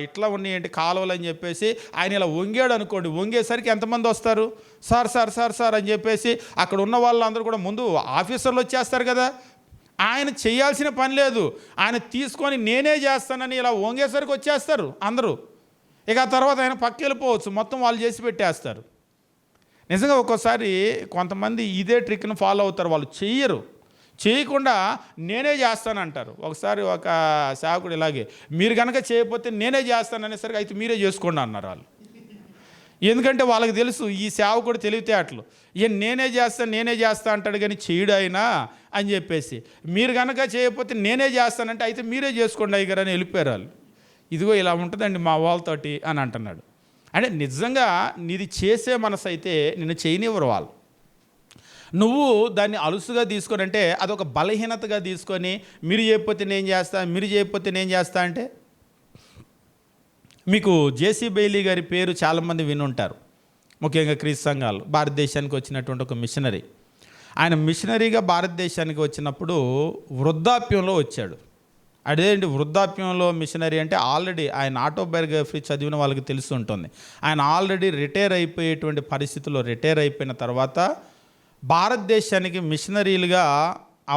[SPEAKER 2] ఇట్లా ఉన్నాయి ఏంటి కాలువలు అని చెప్పేసి ఆయన ఇలా వంగాడు అనుకోండి, వంగేసరికి ఎంతమంది వస్తారు, సార్ సార్ సార్ సార్ అని చెప్పేసి అక్కడ ఉన్న వాళ్ళందరూ కూడా ముందు ఆఫీసర్లు వచ్చేస్తారు కదా. ఆయన చేయాల్సిన పని లేదు, ఆయన తీసుకొని నేనే చేస్తానని ఇలా వంగేసరికి వచ్చేస్తారు అందరూ. ఇక ఆ తర్వాత ఆయన పక్కకి వెళ్ళిపోవచ్చు, మొత్తం వాళ్ళు చేసి పెట్టేస్తారు. నిజంగా ఒక్కోసారి కొంతమంది ఇదే ట్రిక్ను ఫాలో అవుతారు, వాళ్ళు చేయకుండా నేనే చేస్తానంటారు. ఒకసారి ఒక సేవకుడు ఇలాగే, మీరు కనుక చేయకపోతే నేనే చేస్తాననేసరికి అయితే మీరే చేసుకోండి అన్నారు వాళ్ళు. ఎందుకంటే వాళ్ళకి తెలుసు ఈ సేవకుడు తెలివితేటలు, నేనే చేస్తా అంటాడు కానీ చేయడు అయినా అని చెప్పేసి, మీరు కనుక చేయకపోతే నేనే చేస్తానంటే అయితే మీరే చేసుకోండి అయ్యగారు అని వెళ్ళిపోయారు వాళ్ళు. ఇదిగో ఇలా ఉంటుందండి మా వాళ్ళతోటి అని అంటున్నాడు. అంటే నిజంగా నీది చేసే మనసు అయితే నిన్ను చేయనివ్వరు వాళ్ళు. నువ్వు దాన్ని అలుసుగా తీసుకొని, అంటే అదొక బలహీనతగా తీసుకొని మీరు చేయకపోతే నేను చేస్తా అంటే, మీకు జేసీ బెయిలీ గారి పేరు చాలామంది వినుంటారు, ముఖ్యంగా క్రీస్తు సంఘాలు. భారతదేశానికి వచ్చినటువంటి ఒక మిషనరీ. ఆయన మిషనరీగా భారతదేశానికి వచ్చినప్పుడు వృద్ధాప్యంలో వచ్చాడు. అదేంటి వృద్ధాప్యంలో మిషనరీ అంటే, ఆల్రెడీ ఆయన ఆటోబయోగ్రఫీ చదివిన వాళ్ళకి తెలిసి ఉంటుంది. ఆయన ఆల్రెడీ రిటైర్ అయిపోయేటువంటి పరిస్థితుల్లో రిటైర్ అయిపోయిన తర్వాత భారతదేశానికి మిషనరీలుగా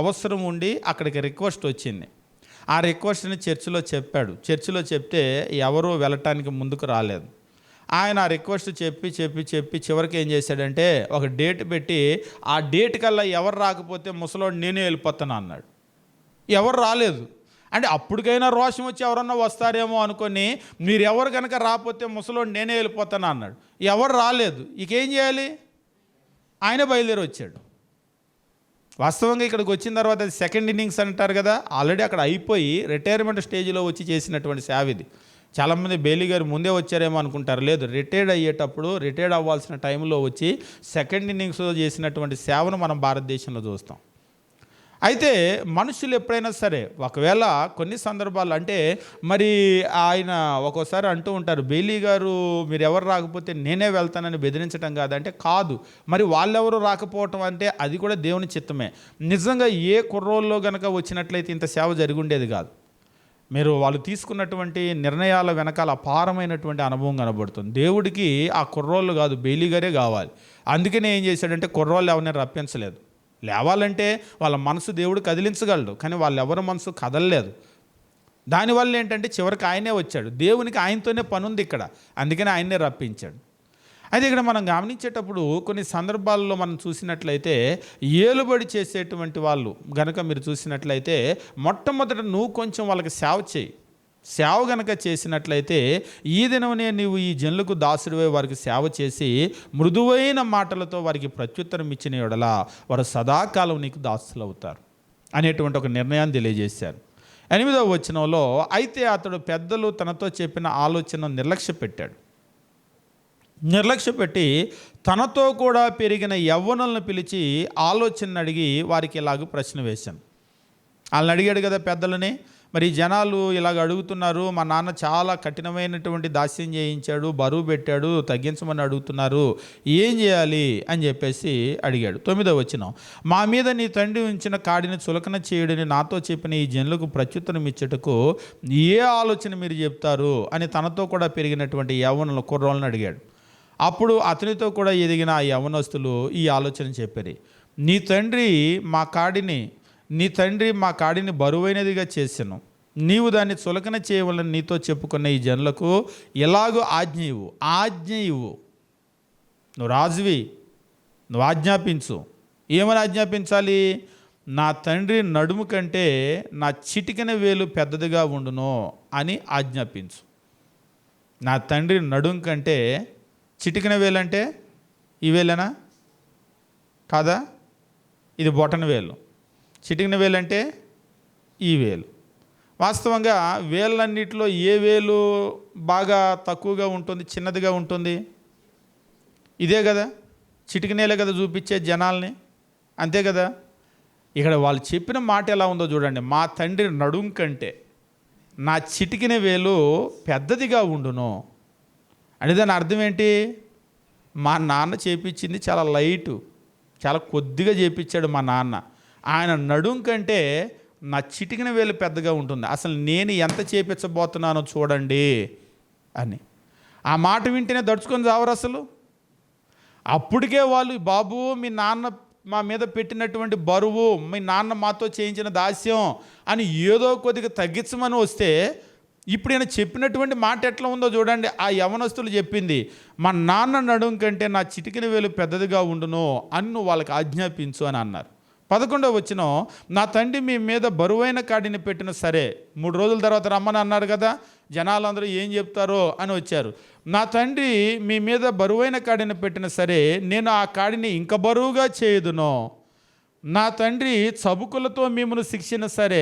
[SPEAKER 2] అవసరం ఉండి అక్కడికి రిక్వెస్ట్ వచ్చింది. ఆ రిక్వెస్ట్ని చర్చిలో చెప్పాడు. చర్చిలో చెప్తే ఎవరూ వెళ్ళటానికి ముందుకు రాలేదు. ఆయన ఆ రిక్వెస్ట్ చెప్పి చివరికి ఏం చేశాడంటే, ఒక డేట్ పెట్టి ఆ డేట్ కల్లా ఎవరు రాకపోతే ముసలోడు నేనే వెళ్ళిపోతాను అన్నాడు. ఎవరు రాలేదు. అంటే అప్పటికైనా రోషం వచ్చి ఎవరన్నా వస్తారేమో అనుకొని, మీరు ఎవరు కనుక రాకపోతే ముసలోడు నేనే వెళ్ళిపోతాను అన్నాడు. ఎవరు రాలేదు. ఇకేం చేయాలి? ఆయన బయలుదేరి వచ్చాడు. వాస్తవంగా ఇక్కడికి వచ్చిన తర్వాత అది సెకండ్ ఇన్నింగ్స్ అంటారు కదా, ఆల్రెడీ అక్కడ అయిపోయి రిటైర్మెంట్ స్టేజ్లో వచ్చి చేసినటువంటి సేవ ఇది. చాలామంది బెయిలీ గారు ముందే వచ్చారేమో అనుకుంటారు. లేదు, రిటైర్డ్ అవ్వాల్సిన టైంలో వచ్చి సెకండ్ ఇన్నింగ్స్లో చేసినటువంటి సేవను మనం భారతదేశంలో చూస్తాం. అయితే మనుషులు ఎప్పుడైనా సరే ఒకవేళ కొన్ని సందర్భాలు అంటే మరి ఆయన ఒక్కోసారి అంటూ ఉంటారు, బెయిలీ గారు మీరు ఎవరు రాకపోతే నేనే వెళ్తానని బెదిరించడం కాదంటే కాదు. మరి వాళ్ళెవరు రాకపోవటం అంటే అది కూడా దేవుని చిత్తమే. నిజంగా ఏ కుర్రోల్లో గనక వచ్చినట్లయితే ఇంత సేవ జరిగి ఉండేది కాదు. మీరు వాళ్ళు తీసుకున్నటువంటి నిర్ణయాల వెనకాల అపారమైనటువంటి అనుభవం కనబడుతుంది. దేవుడికి ఆ కుర్రోళ్ళు కాదు, బెయిలీ గారే కావాలి. అందుకనే ఏం చేశాడంటే కుర్రోళ్ళు ఎవరిని రప్పించలేదు. లేవాలంటే వాళ్ళ మనసు దేవుడు కదిలించగలడు, కానీ వాళ్ళు ఎవరి మనసు కదలలేదు. దానివల్ల ఏంటంటే చివరికి ఆయనే వచ్చాడు. దేవునికి ఆయనతోనే పని ఉంది ఇక్కడ, అందుకని ఆయన్నే రప్పించాడు. అయితే ఇక్కడ మనం గమనించేటప్పుడు కొన్ని సందర్భాల్లో మనం చూసినట్లయితే ఏలుబడి చేసేటువంటి వాళ్ళు గనక మీరు చూసినట్లయితే మొట్టమొదట నువ్వు కొంచెం వాళ్ళకి సేవ చేయి. సేవ గనక చేసినట్లయితే ఈ దినమనే నీవు ఈ జనులకు దాసుడివై వారికి సేవ చేసి మృదువైన మాటలతో వారికి ప్రత్యుత్తరం ఇచ్చిన యెడల వారు సదాకాలం నీకు దాసులు అవుతారు అనేటువంటి ఒక నిర్ణయాన్ని తెలియజేశారు. 8వ వచనంలో, అయితే అతడు పెద్దలు తనతో చెప్పిన ఆలోచనను నిర్లక్ష్య పెట్టి తనతో కూడా పెరిగిన యవ్వనులను పిలిచి ఆలోచన అడిగి వారికి ఇలాగ ప్రశ్న వేశాను. వాళ్ళని అడిగాడు కదా పెద్దలని, మరి జనాలు ఇలాగ అడుగుతున్నారు, మా నాన్న చాలా కఠినమైనటువంటి దాస్యం చేయించాడు, బరువు పెట్టాడు, తగ్గించమని అడుగుతున్నారు, ఏం చేయాలి అని చెప్పేసి అడిగాడు. 9వ వచనం, మా మీద నీ తండ్రి ఉంచిన కాడిని చులకన చేయుడని నాతో చెప్పిన ఈ జనులకు ప్రత్యుత్తరం ఇచ్చుటకు ఏ ఆలోచన మీరు చెప్తారు అని తనతో కూడా పెరిగినటువంటి యవ్వనుల కుర్రోళ్ళని అడిగాడు. అప్పుడు అతనితో కూడా ఎదిగిన ఆ యవ్వనస్తులు ఈ ఆలోచన చెప్పారు, నీ తండ్రి మా కాడిని బరువైనదిగా చేసెను, నీవు దాన్ని చులకన చేయవలని నీతో చెప్పుకున్న ఈ జనులకు ఎలాగో ఆజ్ఞ ఇవ్వు. నువ్వు రాజువి, నువ్వు ఆజ్ఞాపించు. ఏమని ఆజ్ఞాపించాలి? నా తండ్రి నడుము కంటే నా చిటికెన వేలు పెద్దదిగా ఉండును అని ఆజ్ఞాపించు. నా తండ్రి నడుము కంటే చిటికెన వేలు అంటే ఈ వేలేనా కాదా? ఇది బొటన వేలు. చిటికెన వేలు అంటే ఈ వేలు. వాస్తవంగా వేళ్ళన్నిటిలో ఏ వేలు బాగా తక్కువగా ఉంటుంది, చిన్నదిగా ఉంటుంది? ఇదే కదా, చిటికెనేలే కదా చూపించే జనాల్ని, అంతే కదా. ఇక్కడ వాళ్ళు చెప్పిన మాట ఎలా ఉందో చూడండి, మా తండ్రి నడుం కంటే నా చిటికెన వేలు పెద్దదిగా ఉండును అంటే దాని అర్థం ఏంటి? మా నాన్న చేపించింది చాలా లైటు, చాలా కొద్దిగా చేపించాడు మా నాన్న. ఆయన నడుం కంటే నా చిటికిన వేలు పెద్దగా ఉంటుంది, అసలు నేను ఎంత చేపించబోతున్నానో చూడండి అని. ఆ మాట వింటేనే దడుచుకొని చావరు అసలు. అప్పటికే వాళ్ళు, బాబు మీ నాన్న మా మీద పెట్టినటువంటి బరువు, మీ నాన్న మాతో చేయించిన దాస్యం అని ఏదో కొద్దిగా తగ్గించమని వస్తే, ఇప్పుడు ఈయన చెప్పినటువంటి మాట ఎట్లా ఉందో చూడండి. ఆ యవనస్తులు చెప్పింది, మా నాన్న నడుం కంటే నా చిటికిన వేలు పెద్దదిగా ఉండును అని నువ్వు వాళ్ళకి ఆజ్ఞాపించు అని అన్నారు. 11వ వచనం, నా తండ్రి మీ మీద బరువైన కాడిని పెట్టిన సరే, 3 రోజుల తర్వాత రమ్మని అన్నారు కదా, జనాలందరూ ఏం చెప్తారో అని వచ్చారు. నా తండ్రి మీ మీద బరువైన కాడిని పెట్టిన సరే, నేను ఆ కాడిని ఇంక బరువుగా చేయుదును. నా తండ్రి చబుకులతో మిమ్మల్ని శిక్షించిన సరే,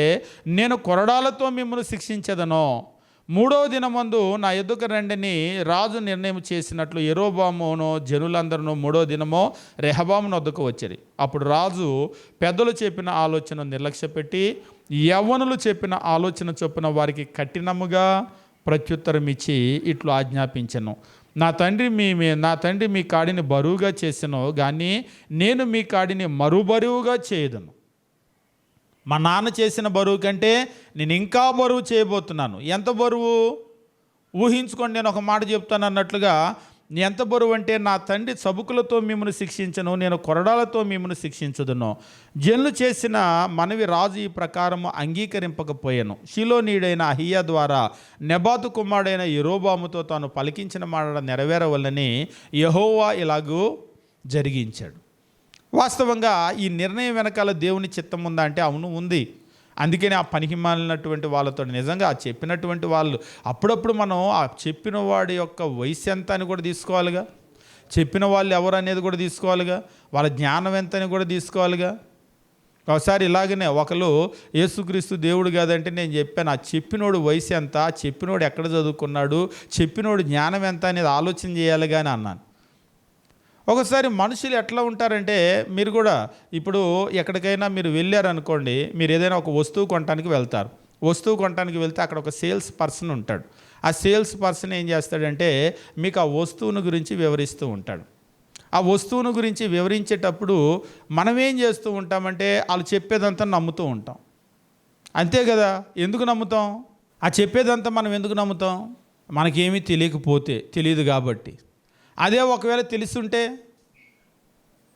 [SPEAKER 2] నేను కొరడాలతో మిమ్మల్ని శిక్షించదను. 3వ దినమందు నా ఎదుక రండిని రాజు నిర్ణయం చేసినట్లు యెరోబామును జనులందరూ 3వ దినమో రెహబామును వద్దకు వచ్చారు. అప్పుడు రాజు పెద్దలు చెప్పిన ఆలోచన నిర్లక్ష్యపెట్టి యవ్వనులు చెప్పిన ఆలోచన చొప్పున వారికి కఠినముగా ప్రత్యుత్తరం ఇచ్చి ఇట్లు ఆజ్ఞాపించెను, నా తండ్రి మీ కాడిని బరువుగా చేసెను, కానీ నేను మీ కాడిని మరుబరువుగా చేయదును. మా నాన్న చేసిన బరువు కంటే నేను ఇంకా బరువు చేయబోతున్నాను. ఎంత బరువు ఊహించుకోండి, నేను ఒక మాట చెప్తాను అన్నట్లుగా. ఎంత బరువు అంటే, నా తండ్రి చబుకులతో మిమ్మల్ని శిక్షించను, నేను కొరడాలతో మిమ్మల్ని శిక్షించుదును. జనులు చేసిన మనవి రాజు ఈ ప్రకారము అంగీకరింపకపోయాను. షిలోనీయుడైన అహియా ద్వారా నెబాతు కుమారుడైన యెరోబాముతో తాను పలికించిన మాట నెరవేరవల్లని యెహోవా ఇలాగూ జరిగించాడు. వాస్తవంగా ఈ నిర్ణయం వెనకాల దేవుని చిత్తం ఉందా అంటే అవును, ఉంది. అందుకని ఆ పనికి మాలినటువంటి వాళ్ళతో నిజంగా ఆ చెప్పినటువంటి వాళ్ళు, అప్పుడప్పుడు మనం ఆ చెప్పిన వాడి యొక్క వయసు ఎంత అని కూడా తీసుకోవాలిగా, చెప్పిన వాళ్ళు ఎవరు అనేది కూడా తీసుకోవాలిగా, వాళ్ళ జ్ఞానం ఎంత అని కూడా తీసుకోవాలిగా. ఒకసారి ఇలాగనే ఒకరు యేసుక్రీస్తు దేవుడు కాదంటే నేను చెప్పాను, ఆ చెప్పినోడు వయసు ఎంత, ఆ చెప్పినోడు ఎక్కడ చదువుకున్నాడు, చెప్పినోడు జ్ఞానం ఎంత అనేది ఆలోచన చేయాలి కానీ అన్నాను. ఒకసారి మనుషులు ఎట్లా ఉంటారంటే, మీరు కూడా ఇప్పుడు ఎక్కడికైనా మీరు వెళ్ళారనుకోండి, మీరు ఏదైనా ఒక వస్తువు కొనడానికి వెళ్తారు. వస్తువు కొనడానికి వెళ్తే అక్కడ ఒక సేల్స్ పర్సన్ ఉంటాడు. ఆ సేల్స్ పర్సన్ ఏం చేస్తాడంటే మీకు ఆ వస్తువును గురించి వివరిస్తూ ఉంటాడు. ఆ వస్తువును గురించి వివరించేటప్పుడు మనం ఏం చేస్తూ ఉంటామంటే వాళ్ళు చెప్పేదంతా నమ్ముతూ ఉంటాం. అంతే కదా? ఎందుకు నమ్ముతాం? ఆ చెప్పేదంతా మనం ఎందుకు నమ్ముతాం? మనకేమీ తెలియకపోతే, తెలియదు కాబట్టి. అదే ఒకవేళ తెలుస్తుంటే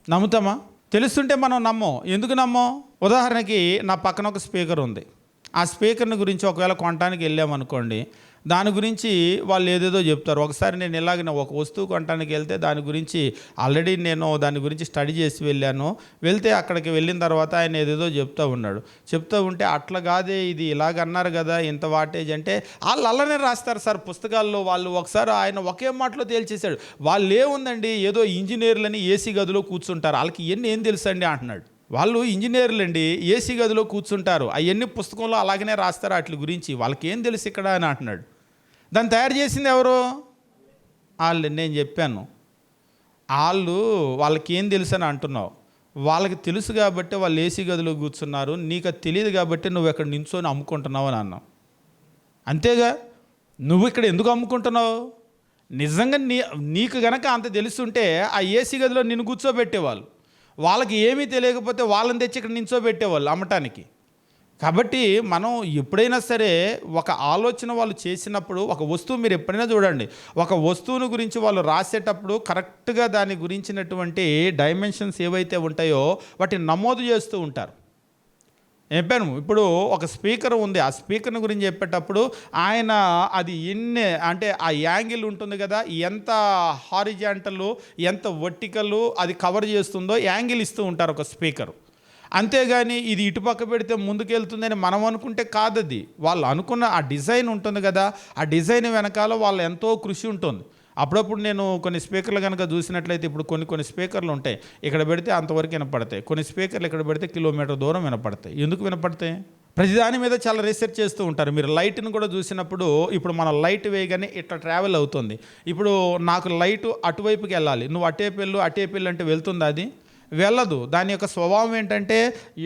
[SPEAKER 2] నమ్ముతామా? తెలుస్తుంటే మనం నమ్మం. ఎందుకు నమ్మం? ఉదాహరణకి నా పక్కన ఒక స్పీకర్ ఉంది. ఆ స్పీకర్ని గురించి ఒకవేళ కొనడానికి వెళ్ళామనుకోండి, దాని గురించి వాళ్ళు ఏదేదో చెప్తారు. ఒకసారి నేను ఇలాగ ఒక వస్తువు కొనడానికి వెళ్తే దాని గురించి ఆల్రెడీ నేను దాని గురించి స్టడీ చేసి వెళ్ళాను. వెళ్తే అక్కడికి వెళ్ళిన తర్వాత ఆయన ఏదేదో చెప్తూ ఉన్నాడు. చెప్తూ ఉంటే అట్లా కాదే, ఇది ఇలాగ అన్నారు కదా, ఇంత వాటేజ్ అంటే వాళ్ళు అలానే రాస్తారు సార్ పుస్తకాల్లో. వాళ్ళు ఒకసారి ఆయన ఒకే మాటలో తేల్చేశాడు. వాళ్ళు ఏముందండి, ఏదో ఇంజనీర్లని ఏసీ గదిలో కూర్చుంటారు, వాళ్ళకి ఇవన్నీ ఏం తెలుసండి అంటున్నాడు. వాళ్ళు ఇంజనీర్లు అండి, ఏసీ గదిలో కూర్చుంటారు, అవన్నీ పుస్తకంలో అలాగనే రాస్తారు వాటి గురించి, వాళ్ళకి ఏం తెలుసు ఇక్కడ అని అంటున్నాడు. దాన్ని తయారు చేసింది ఎవరు? వాళ్ళు. నేను చెప్పాను వాళ్ళకి ఏం తెలుసు అని అంటున్నావు. వాళ్ళకి తెలుసు కాబట్టి వాళ్ళు ఏసీ గదిలో కూర్చున్నారు, నీకు అది తెలియదు కాబట్టి నువ్వు ఇక్కడ నించొని అమ్ముకుంటున్నావు అని అన్నావు. అంతేగా? నువ్వు ఇక్కడ ఎందుకు అమ్ముకుంటున్నావు? నిజంగా నీకు గనక అంత తెలుసుంటే ఆ ఏసీ గదిలో నిన్ను కూర్చోబెట్టేవాళ్ళు. వాళ్ళకి ఏమీ తెలియకపోతే వాళ్ళని తెచ్చి ఇక్కడ నించోబెట్టేవాళ్ళు అమ్మటానికి. కాబట్టి మనం ఎప్పుడైనా సరే ఒక ఆలోచన వాళ్ళు చేసినప్పుడు, ఒక వస్తువు మీరు ఎప్పుడైనా చూడండి, ఒక వస్తువుని గురించి వాళ్ళు రాసేటప్పుడు కరెక్ట్గా దాని గురించినటువంటి డైమెన్షన్స్ ఏవైతే ఉంటాయో వాటిని నమోదు చేస్తూ ఉంటారు. చెప్పాను, ఇప్పుడు ఒక స్పీకర్ ఉంది, ఆ స్పీకర్ని గురించి చెప్పేటప్పుడు ఆయన అది ఎన్ని అంటే ఆ యాంగిల్ ఉంటుంది కదా, ఎంత హారిజాంటల్ ఎంత వర్టికల్ అది కవర్ చేస్తుందో యాంగిల్ ఇస్తూ ఉంటారు ఒక స్పీకర్. అంతేగాని ఇది ఇటుపక్క పెడితే ముందుకెళ్తుందని మనం అనుకుంటే కాదది. వాళ్ళు అనుకున్న ఆ డిజైన్ ఉంటుంది కదా, ఆ డిజైన్ వెనకాల వాళ్ళ ఎంతో కృషి ఉంటుంది. అప్పుడప్పుడు నేను కొన్ని స్పీకర్లు కనుక చూసినట్లయితే, ఇప్పుడు కొన్ని స్పీకర్లు ఉంటాయి, ఇక్కడ పెడితే అంతవరకు వినపడతాయి. కొన్ని స్పీకర్లు ఇక్కడ పెడితే కిలోమీటర్ దూరం వినపడతాయి. ఎందుకు వినపడతాయి? ప్రతిదాని మీద చాలా రీసెర్చ్ చేస్తూ ఉంటారు. మీరు లైట్ని కూడా చూసినప్పుడు, ఇప్పుడు మన లైట్ వేయగానే ఇట్లా ట్రావెల్ అవుతుంది. ఇప్పుడు నాకు లైట్ అటువైపుకి వెళ్ళాలి, నువ్వు అటే పెళ్ళు అంటే వెళ్తుందా? అది వెళ్ళదు. దాని యొక్క స్వభావం ఏంటంటే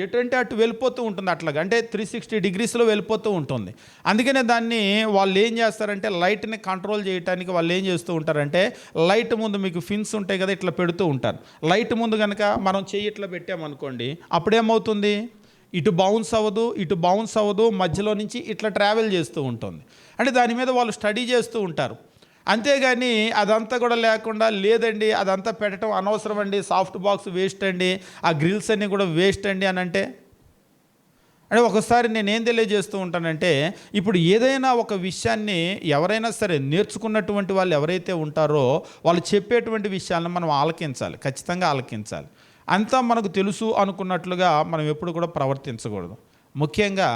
[SPEAKER 2] ఎటంటే అటు వెళ్ళిపోతూ ఉంటుంది, అట్లాగా అంటే 360 డిగ్రీస్లో వెళ్ళిపోతూ ఉంటుంది. అందుకనే దాన్ని వాళ్ళు ఏం చేస్తారంటే లైట్ని కంట్రోల్ చేయడానికి వాళ్ళు ఏం చేస్తూ ఉంటారంటే, లైట్ ముందు మీకు ఫిన్స్ ఉంటాయి కదా, ఇట్లా పెడుతూ ఉంటారు. లైట్ ముందు కనుక మనం చెయ్యి ఇట్లా పెట్టామనుకోండి, అప్పుడేమవుతుంది, ఇటు బౌన్స్ అవ్వదు, మధ్యలో నుంచి ఇట్లా ట్రావెల్ చేస్తూ ఉంటుంది. అంటే దాని మీద వాళ్ళు స్టడీ చేస్తూ ఉంటారు. అంతేగాని అదంతా కూడా లేకుండా, లేదండి అదంతా పెట్టడం అనవసరం అండి, సాఫ్ట్ బాక్స్ వేస్ట్ అండి, ఆ గ్రిల్స్ అన్నీ కూడా వేస్ట్ అండి అని అంటే ఒకసారి నేనేం తెలియజేస్తూ ఉంటానంటే, ఇప్పుడు ఏదైనా ఒక విషయాన్ని ఎవరైనా సరే నేర్చుకున్నటువంటి వాళ్ళు ఎవరైతే ఉంటారో వాళ్ళు చెప్పేటువంటి విషయాలను మనం ఆలకించాలి, ఖచ్చితంగా ఆలకించాలి. అంతా మనకు తెలుసు అనుకున్నట్లుగా మనం ఎప్పుడు కూడా ప్రవర్తించకూడదు. ముఖ్యంగా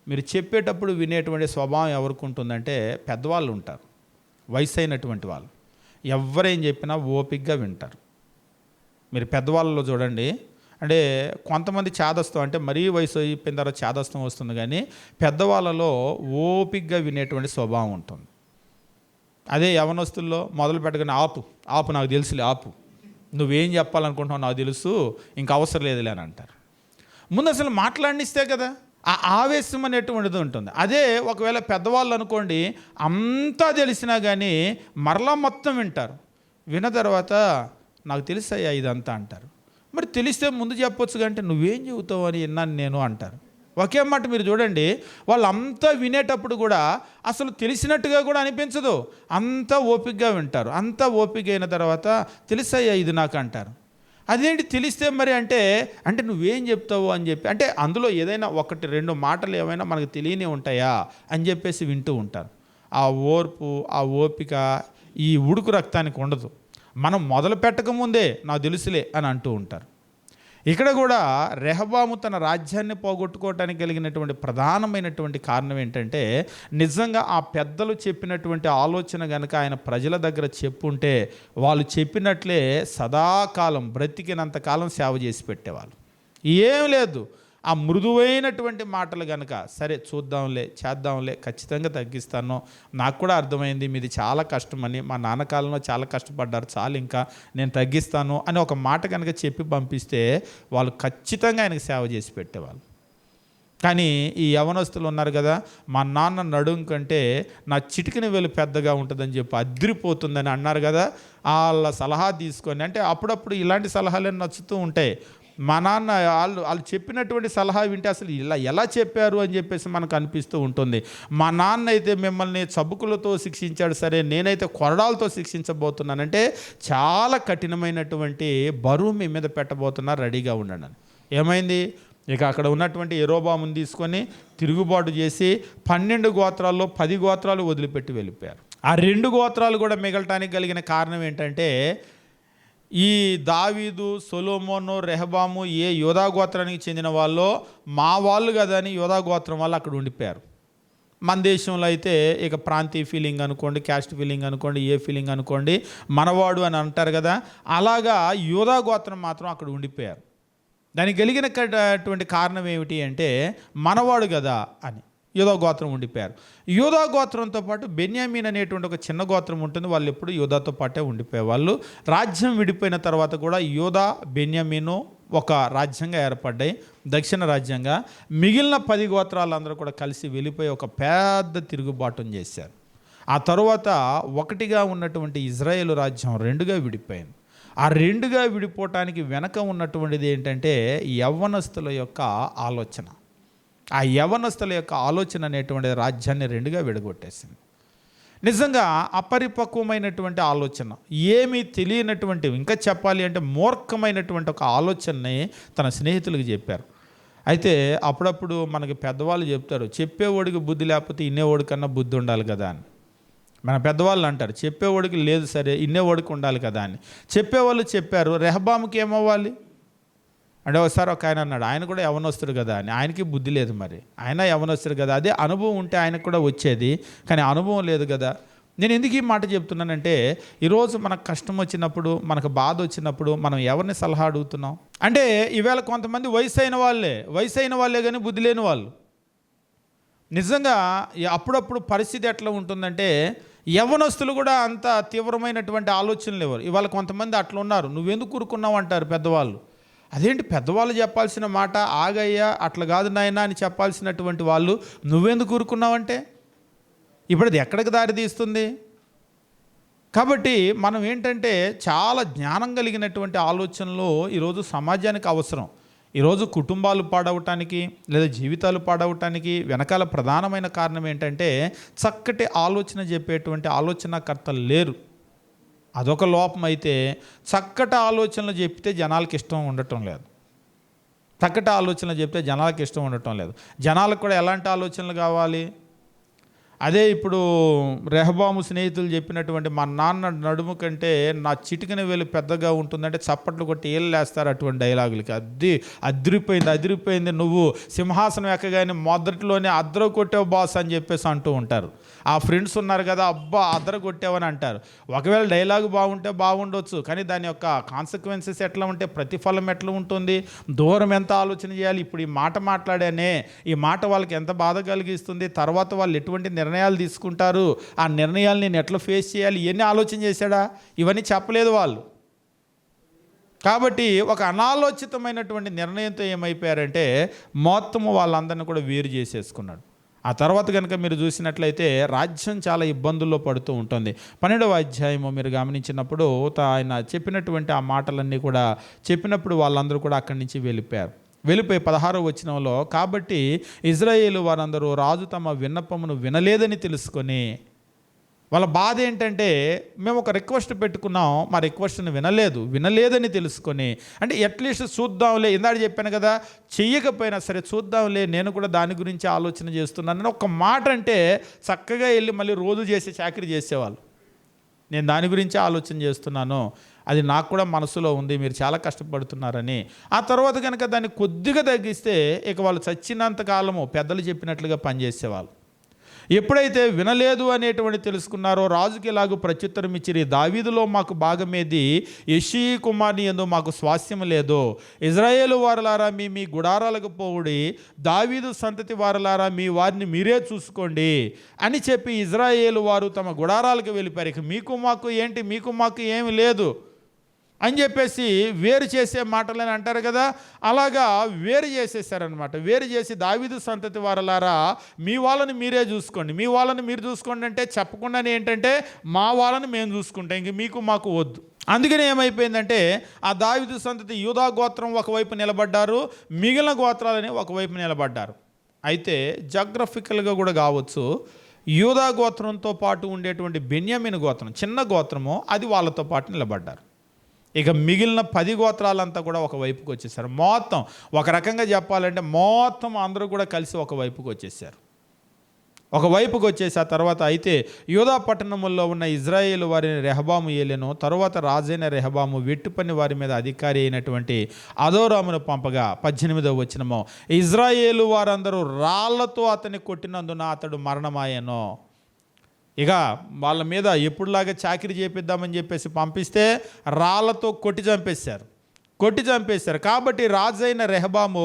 [SPEAKER 2] మీరు చెప్పేటప్పుడు వినేటువంటి స్వభావం ఎవరికి ఉంటుందంటే, పెద్దవాళ్ళు ఉంటారు, వయసు అయినటువంటి వాళ్ళు. ఎవరేం చెప్పినా ఓపికగా వింటారు. మీరు పెద్దవాళ్ళలో చూడండి, అంటే కొంతమంది చాదస్తం, అంటే మరీ వయసు అయిపోయిన తర్వాత చాదస్తం వస్తుంది, కానీ పెద్దవాళ్ళలో ఓపికగా వినేటువంటి స్వభావం ఉంటుంది. అదే యవనస్తుల్లో మొదలు పెట్టగానే ఆపు నాకు తెలుసులే, ఆపు, నువ్వేం చెప్పాలనుకుంటున్నావు నాకు తెలుసు, ఇంకా అవసరం లేదులే అని అంటారు. ముందు అసలు మాట్లాడినిస్తే కదా, ఆ ఆవేశం అనేటువంటిది ఉంటుంది. అదే ఒకవేళ పెద్దవాళ్ళు అనుకోండి, అంతా తెలిసినా కానీ మరలా మొత్తం వింటారు. విన్న తర్వాత నాకు తెలుసయ్యా ఇదంతా అంటారు. మరి తెలిస్తే ముందు చెప్పొచ్చు, అంటే నువ్వేం చెబుతావు అని విన్నాను నేను అంటారు. ఒకే మాట మీరు చూడండి, వాళ్ళంతా వినేటప్పుడు కూడా అసలు తెలిసినట్టుగా కూడా అనిపించదు, అంతా ఓపికగా వింటారు. అంతా ఓపిక అయిన తర్వాత తెలుసయ్యా ఇది నాకు అంటారు. అదేంటి తెలిస్తే మరి అంటే నువ్వేం చెప్తావు అని చెప్పి, అంటే అందులో ఏదైనా 1-2 మాటలు ఏమైనా మనకు తెలియని ఉంటాయా అని చెప్పేసి వింటూ ఉంటారు. ఆ ఓర్పు, ఆ ఓపిక ఈ ఉడుకు రక్తానికి ఉండదు. మనం మొదలు పెట్టకముందే నాకు తెలుసులే అని అంటూ ఉంటారు. ఇక్కడ కూడా రెహబాము తన రాజ్యాన్ని పోగొట్టుకోవటానికి కలిగినటువంటి ప్రధానమైనటువంటి కారణం ఏంటంటే, నిజంగా ఆ పెద్దలు చెప్పినటువంటి ఆలోచన కనుక ఆయన ప్రజల దగ్గర చెప్పుంటే, వాళ్ళు చెప్పినట్లే సదాకాలం బ్రతికినంతకాలం సేవ చేసి పెట్టేవాళ్ళు. ఏం లేదు, ఆ మృదువైనటువంటి మాటలు కనుక సరే చూద్దాంలే చేద్దాంలే ఖచ్చితంగా తగ్గిస్తాను, నాకు కూడా అర్థమైంది మీది చాలా కష్టమని, మా నాన్న కాలంలో చాలా కష్టపడ్డారు, చాలు ఇంకా నేను తగ్గిస్తాను అని ఒక మాట కనుక చెప్పి పంపిస్తే వాళ్ళు ఖచ్చితంగా ఆయనకు సేవ చేసి పెట్టేవాళ్ళు. కానీ ఈ యవనస్తులు ఉన్నారు కదా, మా నాన్న నడుం కంటే నా చిటికిన వేలు పెద్దగా ఉంటుందని చెప్పి అదిరిపోతుందని అన్నారు కదా, వాళ్ళ సలహా తీసుకొని, అంటే అప్పుడప్పుడు ఇలాంటి సలహాలే నచ్చుతూ ఉంటాయి. మా నాన్న వాళ్ళు చెప్పినటువంటి సలహా వింటే అసలు ఇలా ఎలా చెప్పారు అని చెప్పేసి మనకు అనిపిస్తూ ఉంటుంది. మా నాన్న అయితే మిమ్మల్ని చబుకులతో శిక్షించాడు, సరే నేనైతే కొరడాలతో శిక్షించబోతున్నానంటే చాలా కఠినమైనటువంటి బరువు మీ మీద పెట్టబోతున్నా, రెడీగా ఉండండి. ఏమైంది? ఇక అక్కడ ఉన్నటువంటి యెరోబామును తీసుకొని తిరుగుబాటు చేసి 12 గోత్రాల్లో 10 గోత్రాలు వదిలిపెట్టి వెళ్ళిపోయారు. ఆ 2 గోత్రాలు కూడా మిగలటానికి కలిగిన కారణం ఏంటంటే, ఈ దావీదు, సొలొమోను, రెహబాము ఏ యోధా గోత్రానికి చెందిన వాళ్ళో మా వాళ్ళు కదా అని యోధా గోత్రం వాళ్ళు అక్కడ ఉండిపోయారు. మన దేశంలో అయితే ఇక ప్రాంతీయ ఫీలింగ్ అనుకోండి, క్యాస్ట్ ఫీలింగ్ అనుకోండి, ఏ ఫీలింగ్ అనుకోండి, మనవాడు అని అంటారు కదా, అలాగా యోధా గోత్రం మాత్రం అక్కడ ఉండిపోయారు. దానికి కలిగినటువంటి కారణం ఏమిటి అంటే, మనవాడు కదా అని యోధా గోత్రం ఉండిపోయారు. యోధా గోత్రంతో పాటు బెన్యామీన్ అనేటువంటి ఒక చిన్న గోత్రం ఉంటుంది, వాళ్ళు ఎప్పుడు యోధాతో పాటే ఉండిపోయేవాళ్ళు. రాజ్యం విడిపోయిన తర్వాత కూడా యోధా, బెన్యామీను ఒక రాజ్యంగా ఏర్పడ్డాయి, దక్షిణ రాజ్యంగా. మిగిలిన 10 గోత్రాలందరూ కూడా కలిసి వెళ్ళిపోయి ఒక పెద్ద తిరుగుబాటును చేశారు. ఆ తరువాత ఒకటిగా ఉన్నటువంటి ఇజ్రాయేలు రాజ్యం 2గా విడిపోయింది. ఆ 2గా విడిపోవటానికి వెనక ఉన్నటువంటిది ఏంటంటే యవ్వనస్తుల యొక్క ఆలోచన. ఆ యవ్వనస్తుల యొక్క ఆలోచన అనేటువంటి రాజ్యాన్ని 2గా విడగొట్టేసింది. నిజంగా అపరిపక్వమైనటువంటి ఆలోచన, ఏమీ తెలియనటువంటి, ఇంకా చెప్పాలి అంటే మూర్ఖమైనటువంటి ఒక ఆలోచనని తన స్నేహితులకు చెప్పారు. అయితే అప్పుడప్పుడు మనకి పెద్దవాళ్ళు చెప్తారు, చెప్పేవాడికి బుద్ధి లేకపోతే ఇన్నేవాడి కన్నా బుద్ధి ఉండాలి కదా అని. మన పెద్దవాళ్ళు అంటారు, చెప్పేవాడికి లేదు సరే ఇన్నేవాడికి ఉండాలి కదా అని. చెప్పేవాళ్ళు చెప్పారు, రెహబాముకి ఏమవ్వాలి అంటే ఒకసారి ఒక ఆయన అన్నాడు, ఆయన కూడా యవనస్తుడు కదా అని. ఆయనకి బుద్ధి లేదు, మరి ఆయన యవనస్తుడు కదా, అదే అనుభవం ఉంటే ఆయనకు కూడా వచ్చేది, కానీ అనుభవం లేదు కదా. నేను ఎందుకు ఈ మాట చెప్తున్నానంటే, ఈరోజు మనకు కష్టం వచ్చినప్పుడు, మనకు బాధ వచ్చినప్పుడు మనం ఎవరిని సలహా అడుగుతున్నాం అంటే, ఈవేళ కొంతమంది వయసు అయిన వాళ్ళే కానీ బుద్ధి లేని వాళ్ళు. నిజంగా అప్పుడప్పుడు పరిస్థితి ఎట్లా ఉంటుందంటే, యవ్వనస్తులు కూడా అంత తీవ్రమైనటువంటి ఆలోచనలు ఎవరు. ఇవాళ కొంతమంది అట్లా ఉన్నారు, నువ్వెందుకు కూరుకున్నావు అంటారు పెద్దవాళ్ళు. అదేంటి పెద్దవాళ్ళు చెప్పాల్సిన మాట, ఆగయ్యా అట్లా కాదు నాయనా అని చెప్పాల్సినటువంటి వాళ్ళు నువ్వెందుకు కూరుకున్నావంటే, ఇప్పుడు అది ఎక్కడికి దారి తీస్తుంది? కాబట్టి మనం ఏంటంటే చాలా జ్ఞానం కలిగినటువంటి ఆలోచనలు ఈరోజు సమాజానికి అవసరం. ఈరోజు కుటుంబాలు పాడవటానికి లేదా జీవితాలు పాడవటానికి వెనకాల ప్రధానమైన కారణం ఏంటంటే, చక్కటి ఆలోచన చెప్పేటువంటి ఆలోచనకర్తలు లేరు. అదొక లోపం. అయితే చక్కటి ఆలోచనలు చెప్తే జనాలకు ఇష్టం ఉండటం లేదు. చక్కటి ఆలోచనలు చెప్తే జనాలకు ఇష్టం ఉండటం లేదు. జనాలకు కూడా ఎలాంటి ఆలోచనలు కావాలి? అదే ఇప్పుడు రెహబాము స్నేహితులు చెప్పినటువంటి, మా నాన్న నడుము కంటే నా చిటికిన వేలు పెద్దగా ఉంటుందంటే చప్పట్లు కొట్టి ఏళ్ళు వేస్తారు అటువంటి డైలాగులకి. అదిరిపోయింది, నువ్వు సింహాసనం ఎక్కగానే మొదట్లోనే అద్దరు కొట్టావు బాస్ అని చెప్పేసి అంటూ ఉంటారు. ఆ ఫ్రెండ్స్ ఉన్నారు కదా, అబ్బా అద్దరు కొట్టావని అంటారు. ఒకవేళ డైలాగు బాగుంటే బాగుండొచ్చు, కానీ దాని యొక్క కాన్సిక్వెన్సెస్ ఎట్లా ఉంటే, ప్రతిఫలం ఎట్లా ఉంటుంది, దూరం ఎంత ఆలోచన చేయాలి. ఇప్పుడు ఈ మాట మాట్లాడానే, ఈ మాట వాళ్ళకి ఎంత బాధ కలిగిస్తుంది, తర్వాత వాళ్ళు ఎటువంటి నిర్ణయాలు తీసుకుంటారు, ఆ నిర్ణయాలు నేను ఎట్లా ఫేస్ చేయాలి, ఇవన్నీ ఆలోచన చేశాడా? ఇవన్నీ చెప్పలేదు వాళ్ళు. కాబట్టి ఒక అనాలోచితమైనటువంటి నిర్ణయంతో ఏమైపోయారంటే, మొత్తము వాళ్ళందరినీ కూడా వేరు చేసేసుకున్నాడు. ఆ తర్వాత కనుక మీరు చూసినట్లయితే రాజ్యం చాలా ఇబ్బందుల్లో పడుతూ ఉంటుంది. 12వ అధ్యాయము మీరు గమనించినప్పుడు ఆయన చెప్పినటువంటి ఆ మాటలన్నీ కూడా చెప్పినప్పుడు వాళ్ళందరూ కూడా అక్కడి నుంచి వెళ్ళిపోయి 16వ వచనంలో, కాబట్టి ఇజ్రాయేలు వారందరూ రాజు తమ విన్నపమును వినలేదని తెలుసుకొని, వాళ్ళ బాధ ఏంటంటే, మేము ఒక రిక్వెస్ట్ పెట్టుకున్నాం, మా రిక్వెస్ట్ని వినలేదని తెలుసుకొని, అంటే అట్లీస్ట్ చూద్దాంలే, ఇందాక చెప్పాను కదా, చెయ్యకపోయినా సరే చూద్దాంలే, నేను కూడా దాని గురించి ఆలోచన చేస్తున్నానని ఒక మాట అంటే చక్కగా వెళ్ళి మళ్ళీ రోజు చేసే చాకరీ చేసేవాళ్ళు. నేను దాని గురించి ఆలోచన చేస్తున్నాను, అది నాకు కూడా మనసులో ఉంది, మీరు చాలా కష్టపడుతున్నారని. ఆ తర్వాత కనుక దాన్ని కొద్దిగా తగ్గిస్తే ఇక వాళ్ళు చచ్చినంత కాలము పెద్దలు చెప్పినట్లుగా పనిచేసేవాళ్ళు. ఎప్పుడైతే వినలేదు అనేటువంటి తెలుసుకున్నారో రాజుకి ఇలాగూ ప్రత్యుత్తరం ఇచ్చిరి, దావీదులో మాకు భాగమేది, యెష్షయి కుమారుని యందు మాకు స్వాస్థ్యం లేదు. ఇజ్రాయేలు వారలారా మీ గుడారాలకు పోవుడి, దావీదు సంతతి వారలారా మీ వారిని మీరే చూసుకోండి అని చెప్పి ఇజ్రాయేలు వారు తమ గుడారాలకు వెళ్ళిపోయారు. ఇక మీకు మాకు ఏంటి, మీకు మాకు ఏమి లేదు అని చెప్పేసి వేరు చేసే మాటలని అంటారు కదా, అలాగా వేరు చేసేసారనమాట. వేరు చేసి దావీదు సంతతి వారలారా మీ వాళ్ళని మీరే చూసుకోండి, మీ వాళ్ళని మీరు చూసుకోండి అంటే చెప్పకుండానే ఏంటంటే మా వాళ్ళని మేము చూసుకుంటాం, ఇంక మీకు మాకు వద్దు. అందుకని ఏమైపోయిందంటే ఆ దావీదు సంతతి యూదా గోత్రం ఒకవైపు నిలబడ్డారు, మిగిలిన గోత్రాలని ఒకవైపు నిలబడ్డారు. అయితే జాగ్రఫికల్గా కూడా కావచ్చు, యూదా గోత్రంతో పాటు ఉండేటువంటి బెన్యామీను గోత్రం చిన్న గోత్రము, అది వాళ్ళతో పాటు నిలబడ్డారు. ఇక మిగిలిన 10 గోత్రాలంతా కూడా ఒకవైపుకి వచ్చేసారు. మొత్తం ఒక రకంగా చెప్పాలంటే మొత్తం అందరూ కూడా కలిసి ఒకవైపుకి వచ్చేసారు. ఒకవైపుకి వచ్చేసి ఆ తర్వాత అయితే యూదా పట్టణముల్లో ఉన్న ఇజ్రాయేలు వారిని రెహబాము ఏలెను. తరువాత రాజైన రెహబాము వెట్టుపని వారి మీద అధికారి అయినటువంటి అదోరామును పంపగా 18వ వచనము, ఇజ్రాయేలు వారందరూ రాళ్లతో అతన్ని కొట్టినందున అతడు మరణమాయెను. ఇక వాళ్ళ మీద ఎప్పుడులాగా చాకిరీ చేపిద్దామని చెప్పేసి పంపిస్తే రాళ్లతో కొట్టి చంపేశారు. కాబట్టి రాజైన రెహబాము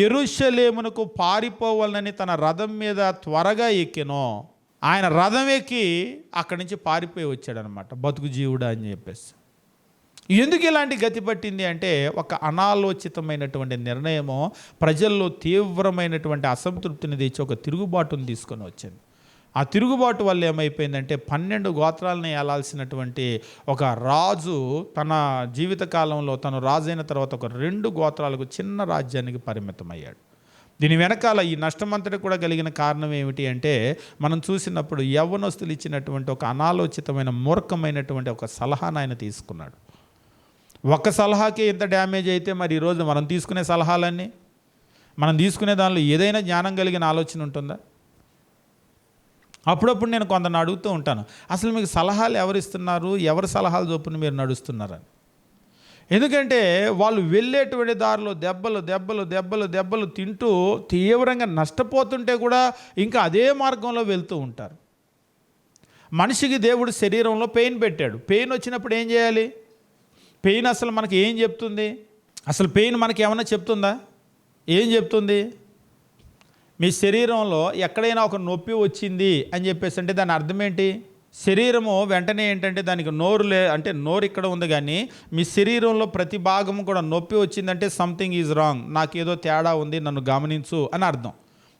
[SPEAKER 2] యెరూషలేమునకు పారిపోవాలని తన రథం మీద త్వరగా ఎక్కెను. ఆయన రథం ఎక్కి అక్కడి నుంచి పారిపోయి వచ్చాడనమాట, బతుకు జీవుడా అని చెప్పేసి. ఎందుకు ఇలాంటి గతి పట్టింది అంటే ఒక అనాలోచితమైనటువంటి నిర్ణయము ప్రజల్లో తీవ్రమైనటువంటి అసంతృప్తిని తెచ్చి ఒక తిరుగుబాటును తీసుకొని వచ్చింది. ఆ తిరుగుబాటు వల్ల ఏమైపోయిందంటే 12 గోత్రాలని ఏలాల్సినటువంటి ఒక రాజు తన జీవితకాలంలో తను రాజైన తర్వాత ఒక 2 గోత్రాలకు చిన్న రాజ్యానికి పరిమితమయ్యాడు. దీని వెనకాల ఈ నష్టమంతటి కూడా కలిగిన కారణం ఏమిటి అంటే మనం చూసినప్పుడు యవ్వనస్తులు ఇచ్చినటువంటి ఒక అనాలోచితమైన మూర్ఖమైనటువంటి ఒక సలహాను ఆయన తీసుకున్నాడు. ఒక్క సలహాకే ఇంత డ్యామేజ్ అయితే మరి ఈరోజు మనం తీసుకునే సలహాలన్నీ, మనం తీసుకునే దానిలో ఏదైనా జ్ఞానం కలిగిన ఆలోచన ఉంటుందా? అప్పుడప్పుడు నేను కొందరిని అడుగుతూ ఉంటాను, అసలు మీకు సలహాలు ఎవరు ఇస్తున్నారు, ఎవరి సలహాలు చొప్పున మీరు నడుస్తున్నారని. ఎందుకంటే వాళ్ళు వెళ్ళేటువంటి దారిలో దెబ్బలు తింటూ తీవ్రంగా నష్టపోతుంటే కూడా ఇంకా అదే మార్గంలో వెళ్తూ ఉంటారు. మనిషికి దేవుడు శరీరంలో పెయిన్ పెట్టాడు. పెయిన్ వచ్చినప్పుడు ఏం చేయాలి? పెయిన్ అసలు మనకి ఏం చెప్తుంది? అసలు పెయిన్ మనకి ఏమన్నా చెప్తుందా? ఏం చెప్తుంది? మీ శరీరంలో ఎక్కడైనా ఒక నొప్పి వచ్చింది అని చెప్పేసి అంటే దాని అర్థం ఏంటి? శరీరము వెంటనే ఏంటంటే దానికి అంటే నోరు ఇక్కడ ఉంది, కానీ మీ శరీరంలో ప్రతి భాగము కూడా నొప్పి వచ్చిందంటే సంథింగ్ ఈజ్ రాంగ్, నాకేదో తేడా ఉంది, నన్ను గమనించు అని అర్థం.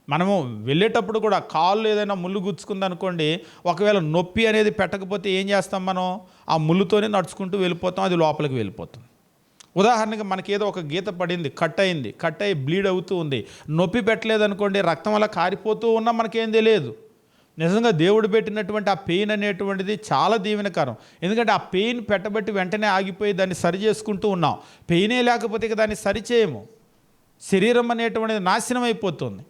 [SPEAKER 2] మనము వెళ్ళేటప్పుడు కూడా కాళ్ళు ఏదైనా ముళ్ళు గుచ్చుకుంది అనుకోండి, ఒకవేళ నొప్పి అనేది పెట్టకపోతే ఏం చేస్తాం? మనం ఆ ముళ్ళుతోనే నడుచుకుంటూ వెళ్ళిపోతాం, అది లోపలికి వెళ్ళిపోతుంది. ఉదాహరణకి మనకి ఏదో ఒక గీత పడింది, కట్ అయ్యి బ్లీడ్ అవుతూ ఉంది, నొప్పి పెట్టలేదనుకోండి, రక్తం అలా కారిపోతూ ఉన్నా మనకేం తెలియదు. నిజంగా దేవుడు పెట్టినటువంటి ఆ పెయిన్ అనేటువంటిది చాలా దీవెనకరం. ఎందుకంటే ఆ పెయిన్ పెట్టబట్టి వెంటనే ఆగిపోయి దాన్ని సరి చేసుకుంటూ ఉన్నాం. పెయినే లేకపోతే ఇక దాన్ని సరిచేయము, శరీరం అనేటువంటిది నాశనం అయిపోతుంది.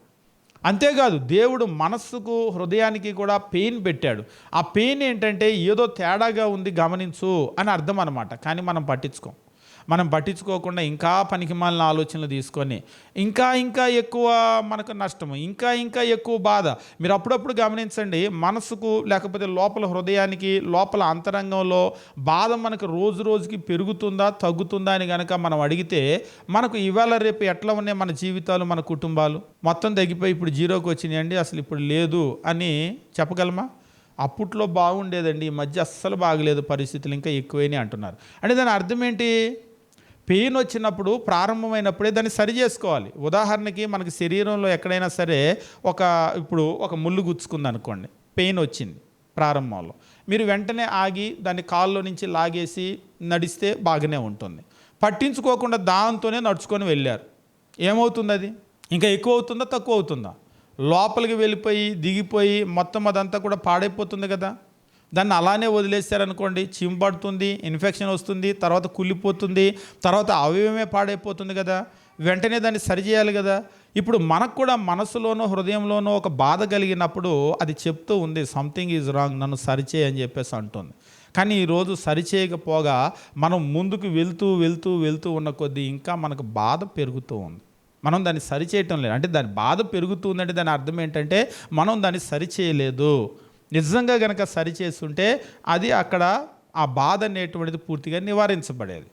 [SPEAKER 2] అంతేకాదు దేవుడు మనస్సుకు హృదయానికి కూడా పెయిన్ పెట్టాడు. ఆ పెయిన్ ఏంటంటే ఏదో తేడాగా ఉంది గమనించు అని అర్థం అన్నమాట. కానీ మనం పట్టించుకోకుండా ఇంకా పనికిమాలిన ఆలోచనలు తీసుకొని ఇంకా ఎక్కువ మనకు నష్టము, ఇంకా ఎక్కువ బాధ. మీరు అప్పుడప్పుడు గమనించండి, మనసుకు లేకపోతే లోపల హృదయానికి లోపల అంతరంగంలో బాధ మనకు రోజుకి పెరుగుతుందా తగ్గుతుందా అని కనుక మనం అడిగితే మనకు ఇవాళ రేపు ఎట్లా ఉన్నాయి మన జీవితాలు, మన కుటుంబాలు మొత్తం తగ్గిపోయి ఇప్పుడు 0కి వచ్చినాయండి, అసలు ఇప్పుడు లేదు అని చెప్పగలమా? అప్పట్లో బాగుండేదండి, ఈ మధ్య అస్సలు బాగలేదు, పరిస్థితులు ఇంకా ఎక్కువైనాయి అంటున్నారు. అంటే దాని అర్థం ఏంటి? పెయిన్ వచ్చినప్పుడు ప్రారంభమైనప్పుడే దాన్ని సరి చేసుకోవాలి. ఉదాహరణకి మనకి శరీరంలో ఎక్కడైనా సరే ఇప్పుడు ఒక ముళ్ళు గుచ్చుకుంది అనుకోండి, పెయిన్ వచ్చింది ప్రారంభంలో, మీరు వెంటనే ఆగి దాన్ని కాల్లో నుంచి లాగేసి నడిస్తే బాగానే ఉంటుంది. పట్టించుకోకుండా దాంతోనే నడుచుకొని వెళ్ళారు, ఏమవుతుంది? అది ఇంకా ఎక్కువ అవుతుందా తక్కువ అవుతుందా? లోపలికి వెళ్ళిపోయి దిగిపోయి మొత్తం అదంతా కూడా పాడైపోతుంది కదా. దాన్ని అలానే వదిలేశారనుకోండి, చింపడుతుంది, ఇన్ఫెక్షన్ వస్తుంది, తర్వాత కుళ్ళిపోతుంది, తర్వాత అవయవమే పాడైపోతుంది కదా. వెంటనే దాన్ని సరిచేయాలి కదా. ఇప్పుడు మనకు కూడా మనసులోనో హృదయంలోనో ఒక బాధ కలిగినప్పుడు అది చెప్తూ ఉంది, సంథింగ్ ఈజ్ రాంగ్, నన్ను సరిచేయ అని చెప్పేసి అంటుంది. కానీ ఈరోజు సరిచేయకపోగా మనం ముందుకు వెళ్తూ ఉన్న కొద్దీ ఇంకా మనకు బాధ పెరుగుతూ ఉంది. మనం దాన్ని సరిచేయటం లేదు. అంటే దాని బాధ పెరుగుతుందంటే దాని అర్థం ఏంటంటే మనం దాన్ని సరిచేయలేదు. నిజంగా కనుక సరిచేస్తుంటే అది అక్కడ ఆ బాధ అనేటువంటిది పూర్తిగా నివారించబడేది.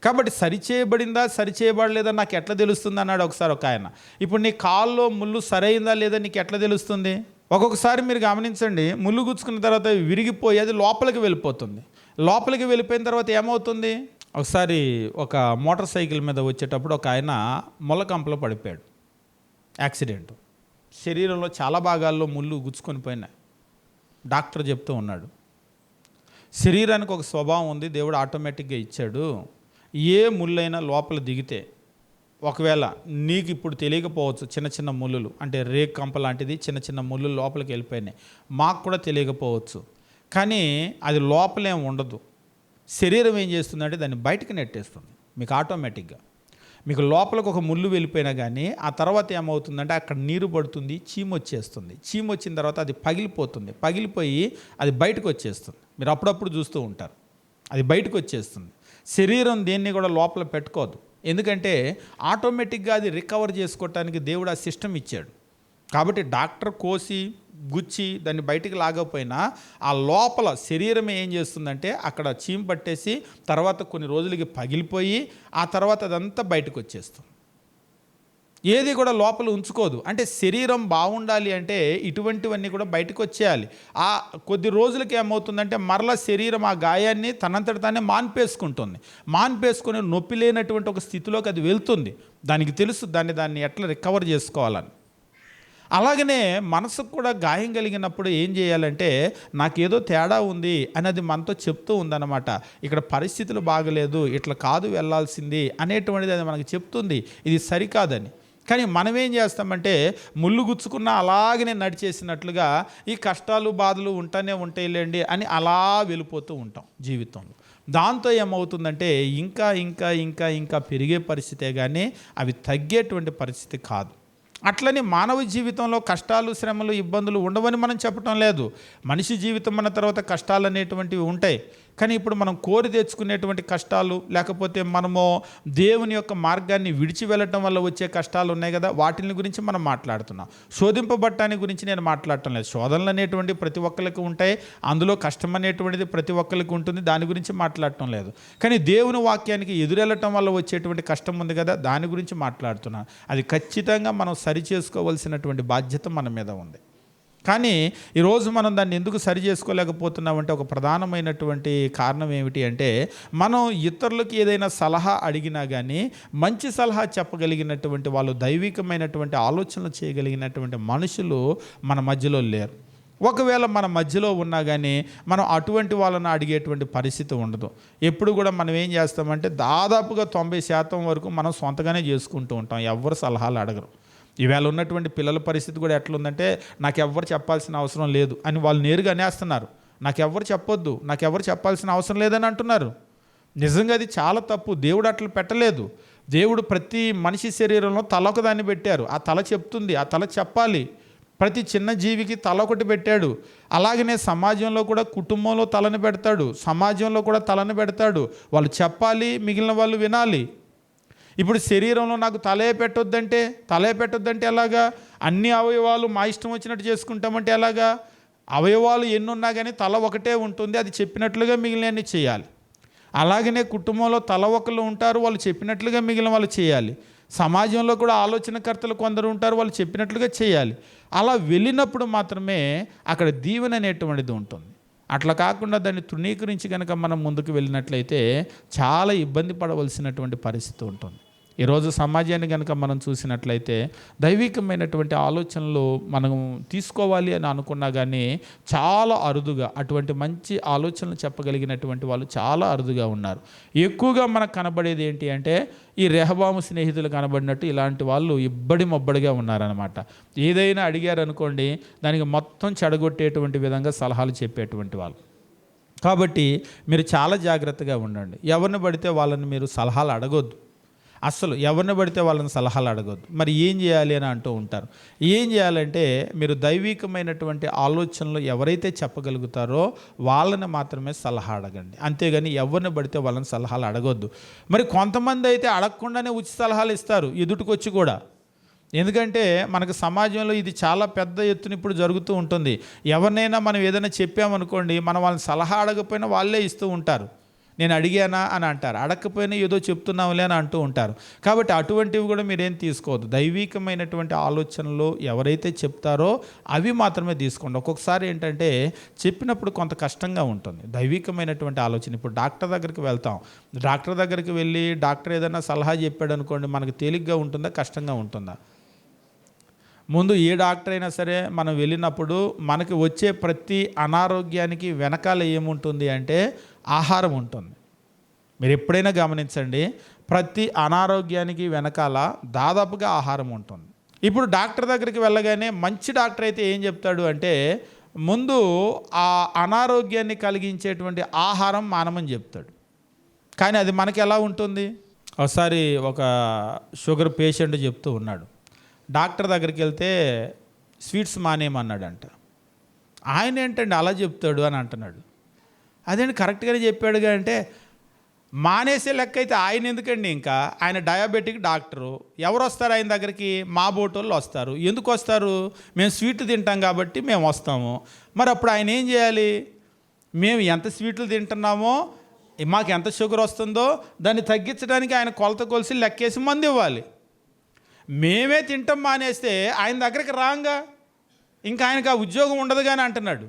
[SPEAKER 2] కాబట్టి సరిచేయబడిందా సరిచేయబడలేదా నాకు ఎట్లా తెలుస్తుంది అన్నాడు ఒకసారి ఒక ఆయన. ఇప్పుడు నీ కాల్లో ముళ్ళు సరైందా లేదా నీకు ఎట్లా తెలుస్తుంది? ఒక్కొక్కసారి మీరు గమనించండి, ముళ్ళు గుచ్చుకున్న తర్వాత విరిగిపోయి అది లోపలికి వెళ్ళిపోతుంది. లోపలికి వెళ్ళిపోయిన తర్వాత ఏమవుతుంది? ఒకసారి ఒక మోటార్ సైకిల్ మీద వచ్చేటప్పుడు ఒక ఆయన మొలకంపలో పడిపోయాడు. యాక్సిడెంట్. శరీరంలో చాలా భాగాల్లో ముళ్ళు గుచ్చుకొని పోయినాయి. డాక్టర్ చెప్తూ ఉన్నాడు, శరీరానికి ఒక స్వభావం ఉంది, దేవుడు ఆటోమేటిక్గా ఇచ్చాడు. ఏ ముళ్ళైనా లోపల దిగితే, ఒకవేళ నీకు ఇప్పుడు తెలియకపోవచ్చు, చిన్న చిన్న ముళ్ళులు అంటే రేక్ కంప లాంటిది చిన్న చిన్న ముళ్ళు లోపలికి వెళ్ళిపోయినాయి, మాకు కూడా తెలియకపోవచ్చు. కానీ అది లోపలేం ఉండదు. శరీరం ఏం చేస్తుందంటే దాన్ని బయటకు నెట్టేస్తుంది మీకు ఆటోమేటిక్గా. మీకు లోపలికి ఒక ముళ్ళు వెళ్ళిపోయినా కానీ ఆ తర్వాత ఏమవుతుందంటే అక్కడ నీరు పడుతుంది, చీమ వచ్చేస్తుంది. చీమ వచ్చిన తర్వాత అది పగిలిపోతుంది, పగిలిపోయి అది బయటకు వచ్చేస్తుంది. మీరు అప్పుడప్పుడు చూస్తూ ఉంటారు, అది బయటకు వచ్చేస్తుంది. శరీరం దేన్ని కూడా లోపల పెట్టుకోదు, ఎందుకంటే ఆటోమేటిక్గా అది రికవర్ చేసుకోవటానికి దేవుడు ఆ సిస్టమ్ ఇచ్చాడు. కాబట్టి డాక్టర్ కోసి గుచ్చి దాన్ని బయటికి లాగకపోయినా ఆ లోపల శరీరం ఏం చేస్తుందంటే అక్కడ చీమ పట్టేసి తర్వాత కొన్ని రోజులకి పగిలిపోయి ఆ తర్వాత అదంతా బయటకు వచ్చేస్తుంది. ఏది కూడా లోపల ఉంచుకోదు. అంటే శరీరం బాగుండాలి అంటే ఇటువంటివన్నీ కూడా బయటకు వచ్చేయాలి. ఆ కొద్ది రోజులకి ఏమవుతుందంటే మరలా శరీరం ఆ గాయాన్ని తనంతట తానే మాన్పేసుకుంటుంది. మాన్పేసుకుని నొప్పి లేనటువంటి ఒక స్థితిలోకి అది వెళ్తుంది. దానికి తెలుసు దాన్ని ఎట్లా రికవర్ చేసుకోవాలని. అలాగనే మనసుకు కూడా గాయం కలిగినప్పుడు ఏం చేయాలంటే నాకేదో తేడా ఉంది అని అది మనతో చెప్తూ ఉందన్నమాట. ఇక్కడ పరిస్థితులు బాగలేదు, ఇట్లా కాదు వెళ్ళాల్సింది అనేటువంటిది అది మనకు చెప్తుంది, ఇది సరికాదని. కానీ మనం ఏం చేస్తామంటే ముళ్ళు గుచ్చుకున్న అలాగనే నడిచేసినట్లుగా ఈ కష్టాలు బాధలు ఉంటానే ఉంటాయిలేండి అని అలా వెళ్ళిపోతూ ఉంటాం జీవితంలో. దాంతో ఏమవుతుందంటే ఇంకా ఇంకా ఇంకా ఇంకా పెరిగే పరిస్థితే కానీ అవి తగ్గేటువంటి పరిస్థితి కాదు. అట్లని మానవ జీవితంలో కష్టాలు శ్రమలు ఇబ్బందులు ఉండవని మనం చెప్పటం లేదు. మనిషి జీవితం అన్న తర్వాత కష్టాలు అనేటువంటివి ఉంటాయి. కానీ ఇప్పుడు మనం కోరి తెచ్చుకునేటువంటి కష్టాలు, లేకపోతే మనము దేవుని యొక్క మార్గాన్ని విడిచి వెళ్ళటం వల్ల వచ్చే కష్టాలు ఉన్నాయి కదా, వాటిని గురించి మనం మాట్లాడుతున్నాం. శోధింపబట్టాన్ని గురించి నేను మాట్లాడటం లేదు. శోధనలు అనేటువంటివి ప్రతి ఒక్కరికి ఉంటాయి, అందులో కష్టం అనేటువంటిది ప్రతి ఒక్కరికి ఉంటుంది, దాని గురించి మాట్లాడటం లేదు. కానీ దేవుని వాక్యానికి ఎదురెళ్ళటం వల్ల వచ్చేటువంటి కష్టం ఉంది కదా, దాని గురించి మాట్లాడుతున్నాను. అది ఖచ్చితంగా మనం సరి చేసుకోవాల్సినటువంటి బాధ్యత మన మీద ఉంది. కానీ ఈరోజు మనం దాన్ని ఎందుకు సరి చేసుకోలేకపోతున్నామంటే ఒక ప్రధానమైనటువంటి కారణం ఏమిటి అంటే మనం ఇతరులకు ఏదైనా సలహా అడిగినా కానీ మంచి సలహా చెప్పగలిగినటువంటి వాళ్ళు, దైవికమైనటువంటి ఆలోచనలు చేయగలిగినటువంటి మనుషులు మన మధ్యలో లేరు. ఒకవేళ మన మధ్యలో ఉన్నా కానీ మనం అటువంటి వాళ్ళని అడిగేటువంటి పరిస్థితి ఉండదు. ఎప్పుడు కూడా మనం ఏం చేస్తామంటే దాదాపుగా 90% వరకు మనం సొంతగానే చేసుకుంటూ ఉంటాం, ఎవ్వరు సలహాలు అడగరు. ఈవేళ ఉన్నటువంటి పిల్లల పరిస్థితి కూడా ఎట్లుందంటే నాకు ఎవ్వరు చెప్పాల్సిన అవసరం లేదు అని వాళ్ళు నేరుగా అనేస్తున్నారు. నాకెవ్వరు చెప్పొద్దు, నాకెవ్వరు చెప్పాల్సిన అవసరం లేదని అంటున్నారు. నిజంగా అది చాలా తప్పు. దేవుడు అట్లా పెట్టలేదు. దేవుడు ప్రతి మనిషి శరీరంలో తల ఒకదాన్ని పెట్టారు. ఆ తల చెప్తుంది, ఆ తల చెప్పాలి. ప్రతి చిన్న జీవికి తల ఒకటి పెట్టాడు. అలాగనే సమాజంలో కూడా కుటుంబంలో తలని పెడతాడు, సమాజంలో కూడా తలని పెడతాడు. వాళ్ళు చెప్పాలి, మిగిలిన వాళ్ళు వినాలి. ఇప్పుడు శరీరంలో నాకు తలే పెట్టొద్దంటే ఎలాగా? అన్ని అవయవాలు మా ఇష్టం వచ్చినట్టు చేసుకుంటామంటే ఎలాగా? అవయవాలు ఎన్నున్నా కానీ తల ఒకటే ఉంటుంది, అది చెప్పినట్లుగా మిగిలినవన్నీ చేయాలి. అలాగనే కుటుంబంలో తల ఒకళ్ళు ఉంటారు, వాళ్ళు చెప్పినట్లుగా మిగిలిన వాళ్ళు చేయాలి. సమాజంలో కూడా ఆలోచనకర్తలు కొందరు ఉంటారు, వాళ్ళు చెప్పినట్లుగా చేయాలి. అలా వెళ్ళినప్పుడు మాత్రమే అక్కడ దీవెన అనేటువంటిది ఉంటుంది. అట్లా కాకుండా దాన్ని తృణీకరించి కనుక మనం ముందుకు వెళ్ళినట్లయితే చాలా ఇబ్బంది పడవలసినటువంటి పరిస్థితి ఉంటుంది. ఈరోజు సమాజాన్ని కనుక మనం చూసినట్లయితే దైవికమైనటువంటి ఆలోచనలు మనం తీసుకోవాలి అని అనుకున్నా కానీ చాలా అరుదుగా అటువంటి మంచి ఆలోచనలు చెప్పగలిగినటువంటి వాళ్ళు చాలా అరుదుగా ఉన్నారు. ఎక్కువగా మనకు కనబడేది ఏంటి అంటే ఈ రెహబాము స్నేహితులు కనబడినట్టు ఇలాంటి వాళ్ళు ఇబ్బడి మొబ్బడిగా ఉన్నారనమాట. ఏదైనా అడిగారనుకోండి దానికి మొత్తం చెడగొట్టేటువంటి విధంగా సలహాలు చెప్పేటువంటి వాళ్ళు. కాబట్టి మీరు చాలా జాగ్రత్తగా ఉండండి. ఎవరిని పడితే వాళ్ళని మీరు సలహాలు అడగొద్దు. అసలు ఎవరిని పడితే వాళ్ళని సలహాలు అడగొద్దు. మరి ఏం చేయాలి అని అంటూ ఉంటారు. ఏం చేయాలంటే మీరు దైవికమైనటువంటి ఆలోచనలు ఎవరైతే చెప్పగలుగుతారో వాళ్ళని మాత్రమే సలహా అడగండి. అంతేగాని ఎవరిని పడితే వాళ్ళని సలహాలు అడగొద్దు. మరి కొంతమంది అయితే అడగకుండానే ఉచిత సలహాలు ఇస్తారు ఎదుటికొచ్చి కూడా. ఎందుకంటే మనకు సమాజంలో ఇది చాలా పెద్ద ఎత్తున ఇప్పుడు జరుగుతూ ఉంటుంది. ఎవరినైనా మనం ఏదైనా చెప్పామనుకోండి, మనం వాళ్ళని సలహా అడగకపోయినా వాళ్ళే ఇస్తూ ఉంటారు. నేను అడిగానా అని అంటారు, అడగకపోయినా ఏదో చెప్తున్నాంలే అని అంటూ ఉంటారు. కాబట్టి అటువంటివి కూడా మీరేం తీసుకోవద్దు. దైవికమైనటువంటి ఆలోచనలు ఎవరైతే చెప్తారో అవి మాత్రమే తీసుకోండి. ఒక్కొక్కసారి ఏంటంటే చెప్పినప్పుడు కొంత కష్టంగా ఉంటుంది దైవికమైనటువంటి ఆలోచన. ఇప్పుడు డాక్టర్ దగ్గరికి వెళ్తాం, డాక్టర్ దగ్గరికి వెళ్ళి డాక్టర్ ఏదైనా సలహా చెప్పాడు అనుకోండి, మనకు తేలిగ్గా ఉంటుందా కష్టంగా ఉంటుందా? ముందు ఏ డాక్టర్ అయినా సరే మనం వెళ్ళినప్పుడు మనకి వచ్చే ప్రతి అనారోగ్యానికి వెనకాల ఏముంటుంది అంటే ఆహారం ఉంటుంది. మీరు ఎప్పుడైనా గమనించండి, ప్రతి అనారోగ్యానికి వెనకాల దాదాపుగా ఆహారం ఉంటుంది. ఇప్పుడు డాక్టర్ దగ్గరికి వెళ్ళగానే మంచి డాక్టర్ అయితే ఏం చెప్తాడు అంటే ముందు ఆ అనారోగ్యాన్ని కలిగించేటువంటి ఆహారం మానమని చెప్తాడు. కానీ అది మనకి ఎలా ఉంటుంది? ఒకసారి ఒక షుగర్ పేషెంట్ చెప్తూ ఉన్నాడు, డాక్టర్ దగ్గరికి వెళ్తే స్వీట్స్ మానేయమన్నాడంట. ఆయన ఏంటండి అలా చెప్తాడు అని అంటున్నాడు. అదేంటి కరెక్ట్గానే చెప్పాడుగా అంటే, మానేసే లెక్క అయితే ఆయన ఎందుకండి, ఇంకా ఆయన డయాబెటిక్ డాక్టరు. ఎవరు వస్తారు ఆయన దగ్గరికి? మా బోటోళ్ళు వస్తారు. ఎందుకు వస్తారు? మేము స్వీట్లు తింటాం కాబట్టి మేము వస్తాము. మరి అప్పుడు ఆయన ఏం చేయాలి? మేము ఎంత స్వీట్లు తింటున్నామో, మాకు ఎంత షుగర్ వస్తుందో దాన్ని తగ్గించడానికి ఆయన కొలత కొలిసి లెక్కేసి మందు ఇవ్వాలి. మేమే తింటాం మానేస్తే ఆయన దగ్గరికి రాంగా, ఇంకా ఆయనకు ఆ ఉద్యోగం ఉండదు కానీ అంటున్నాడు.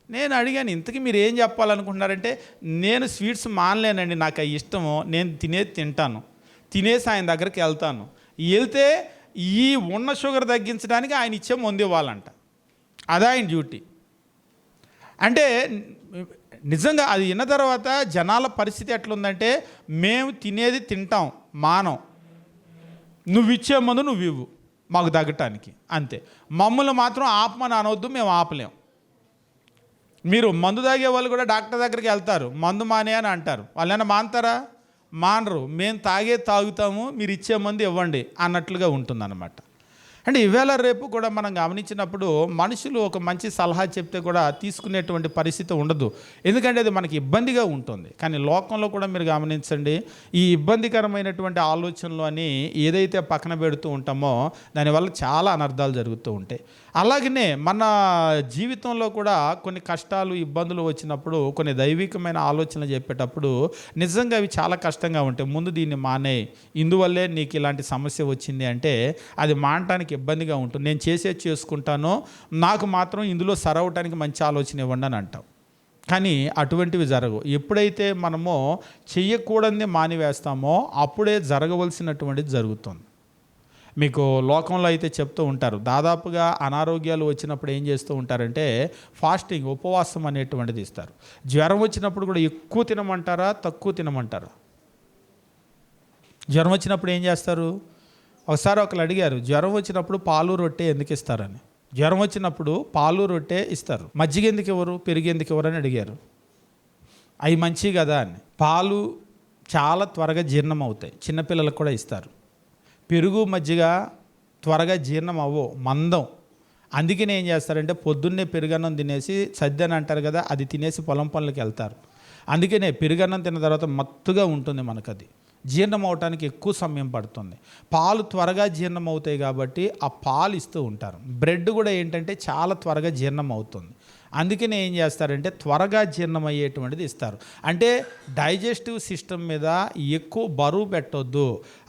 [SPEAKER 2] నేను అడిగాను, ఇంతకీ మీరు ఏం చెప్పాలనుకుంటున్నారంటే, నేను స్వీట్స్ మానలేనండి, నాకు అవి ఇష్టము, నేను తినేది తింటాను, తినేసి ఆయన దగ్గరికి వెళ్తాను, వెళ్తే ఈ ఉన్న షుగర్ తగ్గించడానికి ఆయన ఇచ్చే మందు ఇవ్వాలంట. అదే ఆయన డ్యూటీ. అంటే నిజంగా అది విన్న తర్వాత జనాల పరిస్థితి ఎట్లుందంటే, మేము తినేది తింటాం, మానం, నువ్వు ఇచ్చే మందు నువ్వు ఇవ్వు మాకు తగ్గటానికి, అంతే. మమ్మల్ని మాత్రం ఆపమని అనవద్దు, మేము ఆపలేం. మీరు మందు తాగే వాళ్ళు కూడా డాక్టర్ దగ్గరికి వెళ్తారు, మందు మానే అని అంటారు. వాళ్ళైనా మానతారా? మానరు. మేము తాగుతాము, మీరు ఇచ్చే మందు ఇవ్వండి అన్నట్లుగా ఉంటుందన్నమాట. అంటే ఈవేళ రేపు కూడా మనం గమనించినప్పుడు మనుషులు ఒక మంచి సలహా చెప్తే కూడా తీసుకునేటువంటి పరిస్థితి ఉండదు. ఎందుకంటే అది మనకి ఇబ్బందిగా ఉంటుంది. కానీ లోకంలో కూడా మీరు గమనించండి, ఈ ఇబ్బందికరమైనటువంటి ఆలోచనలు అని ఏదైతే పక్కన పెడుతూ ఉంటామో దానివల్ల చాలా అనర్థాలు జరుగుతూ ఉంటాయి. అలాగనే మన జీవితంలో కూడా కొన్ని కష్టాలు ఇబ్బందులు వచ్చినప్పుడు కొన్ని దైవికమైన ఆలోచనలు చెప్పేటప్పుడు నిజంగా అవి చాలా కష్టంగా ఉంటాయి. ముందు దీన్ని మానేయి, ఇందువల్లే నీకు ఇలాంటి సమస్య వచ్చింది అంటే అది మానటానికి ఇబ్బందిగా ఉంటుంది. నేను చేసుకుంటాను, నాకు మాత్రం ఇందులో సరవటానికి మంచి ఆలోచన ఇవ్వండి అని అంటాం. కానీ అటువంటివి జరగవు. ఎప్పుడైతే మనము చెయ్యకూడని మానివేస్తామో అప్పుడే జరగవలసినటువంటిది జరుగుతుంది. మీకు లోకంలో అయితే చెప్తూ ఉంటారు, దాదాపుగా అనారోగ్యాలు వచ్చినప్పుడు ఏం చేస్తూ ఉంటారంటే ఫాస్టింగ్, ఉపవాసం అనేటువంటిది ఇస్తారు. జ్వరం వచ్చినప్పుడు కూడా ఎక్కువ తినమంటారా, తక్కువ తినమంటారా? జ్వరం వచ్చినప్పుడు ఏం చేస్తారు? ఒకసారి ఒకరు అడిగారు, జ్వరం వచ్చినప్పుడు పాలు రొట్టె ఎందుకు ఇస్తారని. జ్వరం వచ్చినప్పుడు పాలు రొట్టె ఇస్తారు, మజ్జిగ ఎందుకు ఇవ్వరు, పెరుగు ఎందుకు ఇవ్వరు అని అడిగారు. అవి మంచివి కదా అని. పాలు చాలా త్వరగా జీర్ణం అవుతాయి, చిన్నపిల్లలకు కూడా ఇస్తారు. పెరుగు మజ్జిగ త్వరగా జీర్ణం అవ్వవు, మందం. అందుకని ఏం చేస్తారంటే పొద్దున్నే పెరుగన్నం తినేసి సద్ది అని అంటారు కదా, అది తినేసి పొలం పనులకు వెళ్తారు. అందుకనే పెరుగన్నం తిన్న తర్వాత మత్తుగా ఉంటుంది, మనకు అది జీర్ణం అవటానికి ఎక్కువ సమయం పడుతుంది. పాలు త్వరగా జీర్ణం అవుతాయి కాబట్టి ఆ పాలు ఇస్తూ ఉంటారు. బ్రెడ్ కూడా ఏంటంటే చాలా త్వరగా జీర్ణం అవుతుంది, అందుకనే ఏం చేస్తారంటే త్వరగా జీర్ణమయ్యేటువంటిది ఇస్తారు. అంటే డైజెస్టివ్ సిస్టమ్ మీద ఎక్కువ బరువు పెట్టొద్దు.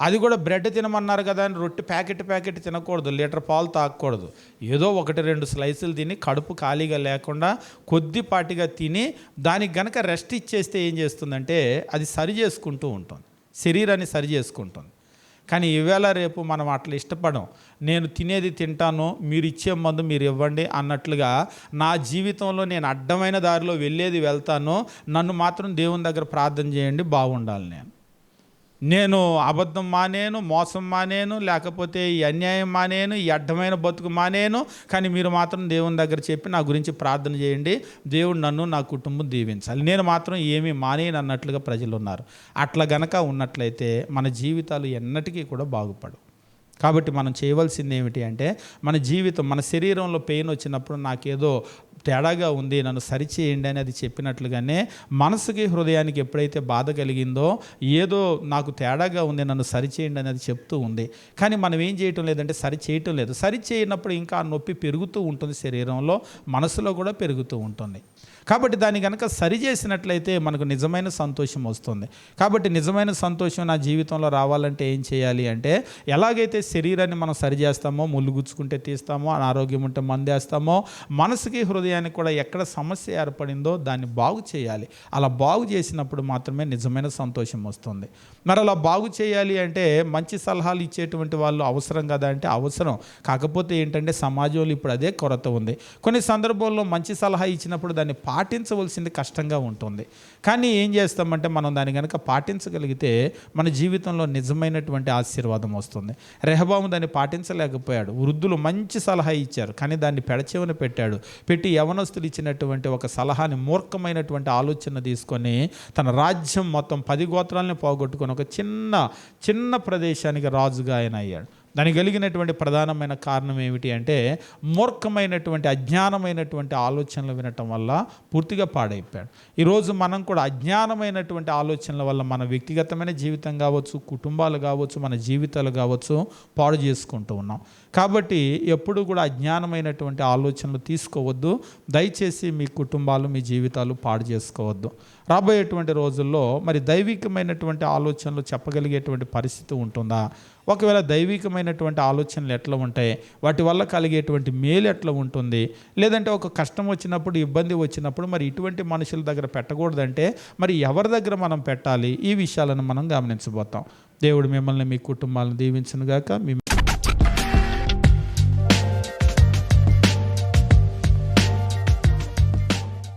[SPEAKER 2] అది కూడా బ్రెడ్ తినమన్నారు కదా అని రొట్టె ప్యాకెట్ తినకూడదు, లీటర్ పాలు తాగకూడదు. ఏదో 1-2 స్లైసులు తిని కడుపు ఖాళీగా లేకుండా కొద్దిపాటిగా తిని దానికి గనక రెస్ట్ ఇచ్చేస్తే ఏం చేస్తుందంటే అది సరి చేసుకుంటూ ఉంటుంది, శరీరాన్ని సరి చేసుకుంటుంది. కానీ ఈవేళ రేపు మనం అట్లా ఇష్టపడం. నేను తినేది తింటాను, మీరు ఇచ్చే మందు మీరు ఇవ్వండి అన్నట్లుగా నా జీవితంలో నేను అడ్డమైన దారిలో వెళ్ళేది వెళ్తాను, నన్ను మాత్రం దేవుని దగ్గర ప్రార్థన చేయండి బాగుండాలి నేను. నేను అబద్ధం మానేను, మోసం మానేను, లేకపోతే ఈ అన్యాయం మానేను, ఈ అడ్డమైన బతుకు మానేను, కానీ మీరు మాత్రం దేవుని దగ్గర చెప్పి నా గురించి ప్రార్థన చేయండి, దేవుడు నన్ను నా కుటుంబం దీవించాలి, నేను మాత్రం ఏమీ మానేను అన్నట్లుగా ప్రజలు ఉన్నారు. అట్లా గనక ఉన్నట్లయితే మన జీవితాలు ఎన్నటికీ కూడా బాగుపడవు. కాబట్టి మనం చేయవలసింది ఏమిటి అంటే, మన జీవితం, మన శరీరంలో పెయిన్ వచ్చినప్పుడు నాకేదో తేడాగా ఉంది, నన్ను సరిచేయండి అని అది చెప్పినట్లుగానే మనసుకి హృదయానికి ఎప్పుడైతే బాధ కలిగిందో, ఏదో నాకు తేడాగా ఉంది, నన్ను సరిచేయండి అని అది చెప్తూ ఉంది. కానీ మనం ఏం చేయటం లేదంటే సరి చేయటం లేదు. సరి చేయనప్పుడు ఇంకా నొప్పి పెరుగుతూ ఉంటుంది, శరీరంలో మనసులో కూడా పెరుగుతూ ఉంటుంది. కాబట్టి దాన్ని కనుక సరి చేసినట్లయితే మనకు నిజమైన సంతోషం వస్తుంది. కాబట్టి నిజమైన సంతోషం నా జీవితంలో రావాలంటే ఏం చేయాలి అంటే, ఎలాగైతే శరీరాన్ని మనం సరి చేస్తామో, ముళ్ళు గుచ్చుకుంటే తీస్తామో, అనారోగ్యం ఉంటే మందేస్తామో, మనసుకి హృదయానికి కూడా ఎక్కడ సమస్య ఏర్పడిందో దాన్ని బాగు చేయాలి. అలా బాగు చేసినప్పుడు మాత్రమే నిజమైన సంతోషం వస్తుంది. మరి అలా బాగు చేయాలి అంటే మంచి సలహాలు ఇచ్చేటువంటి వాళ్ళు అవసరం కదా అంటే అవసరం. కాకపోతే ఏంటంటే సమాజంలో ఇప్పుడు అదే కొరత ఉంది. కొన్ని సందర్భాల్లో మంచి సలహా ఇచ్చినప్పుడు దాన్ని పాటించవలసింది కష్టంగా ఉంటుంది. కానీ ఏం చేస్తామంటే మనం దాన్ని కనుక పాటించగలిగితే మన జీవితంలో నిజమైనటువంటి ఆశీర్వాదం వస్తుంది. రెహబాము దాన్ని పాటించలేకపోయాడు. వృద్ధులు మంచి సలహా ఇచ్చారు, కానీ దాన్ని పెడచెవిన పెట్టాడు. పెట్టి యవనస్తులు ఇచ్చినటువంటి ఒక సలహాని, మూర్ఖమైనటువంటి ఆలోచన తీసుకొని తన రాజ్యం మొత్తం 10 గోత్రాలని పోగొట్టుకొని ఒక చిన్న ప్రదేశానికి రాజుగా ఆయన అయ్యాడు. దానికి కలిగినటువంటి ప్రధానమైన కారణం ఏమిటి అంటే, మూర్ఖమైనటువంటి అజ్ఞానమైనటువంటి ఆలోచనలు వినటం వల్ల పూర్తిగా పాడైపోయాడు. ఈరోజు మనం కూడా అజ్ఞానమైనటువంటి ఆలోచనల వల్ల మన వ్యక్తిగతమైన జీవితం కావచ్చు, కుటుంబాలు కావచ్చు, మన జీవితాలు కావచ్చు పాడు చేసుకుంటూ ఉన్నాం. కాబట్టి ఎప్పుడు కూడా అజ్ఞానమైనటువంటి ఆలోచనలు తీసుకోవద్దు. దయచేసి మీ కుటుంబాలు, మీ జీవితాలు పాడు చేసుకోవద్దు. రాబోయేటువంటి రోజుల్లో మరి దైవికమైనటువంటి ఆలోచనలు చెప్పగలిగేటువంటి పరిస్థితి ఉంటుందా? ఒకవేళ దైవికమైనటువంటి ఆలోచనలు ఎట్లా ఉంటాయి, వాటి వల్ల కలిగేటువంటి మేలు ఎట్లా ఉంటుంది, లేదంటే ఒక కష్టం వచ్చినప్పుడు, ఇబ్బంది వచ్చినప్పుడు మరి ఇటువంటి మనుషుల దగ్గర పెట్టకూడదంటే మరి ఎవరి దగ్గర మనం పెట్టాలి, ఈ విషయాలను మనం గమనించబోతాం. దేవుడు మిమ్మల్ని, మీ కుటుంబాలను దీవించును గాక.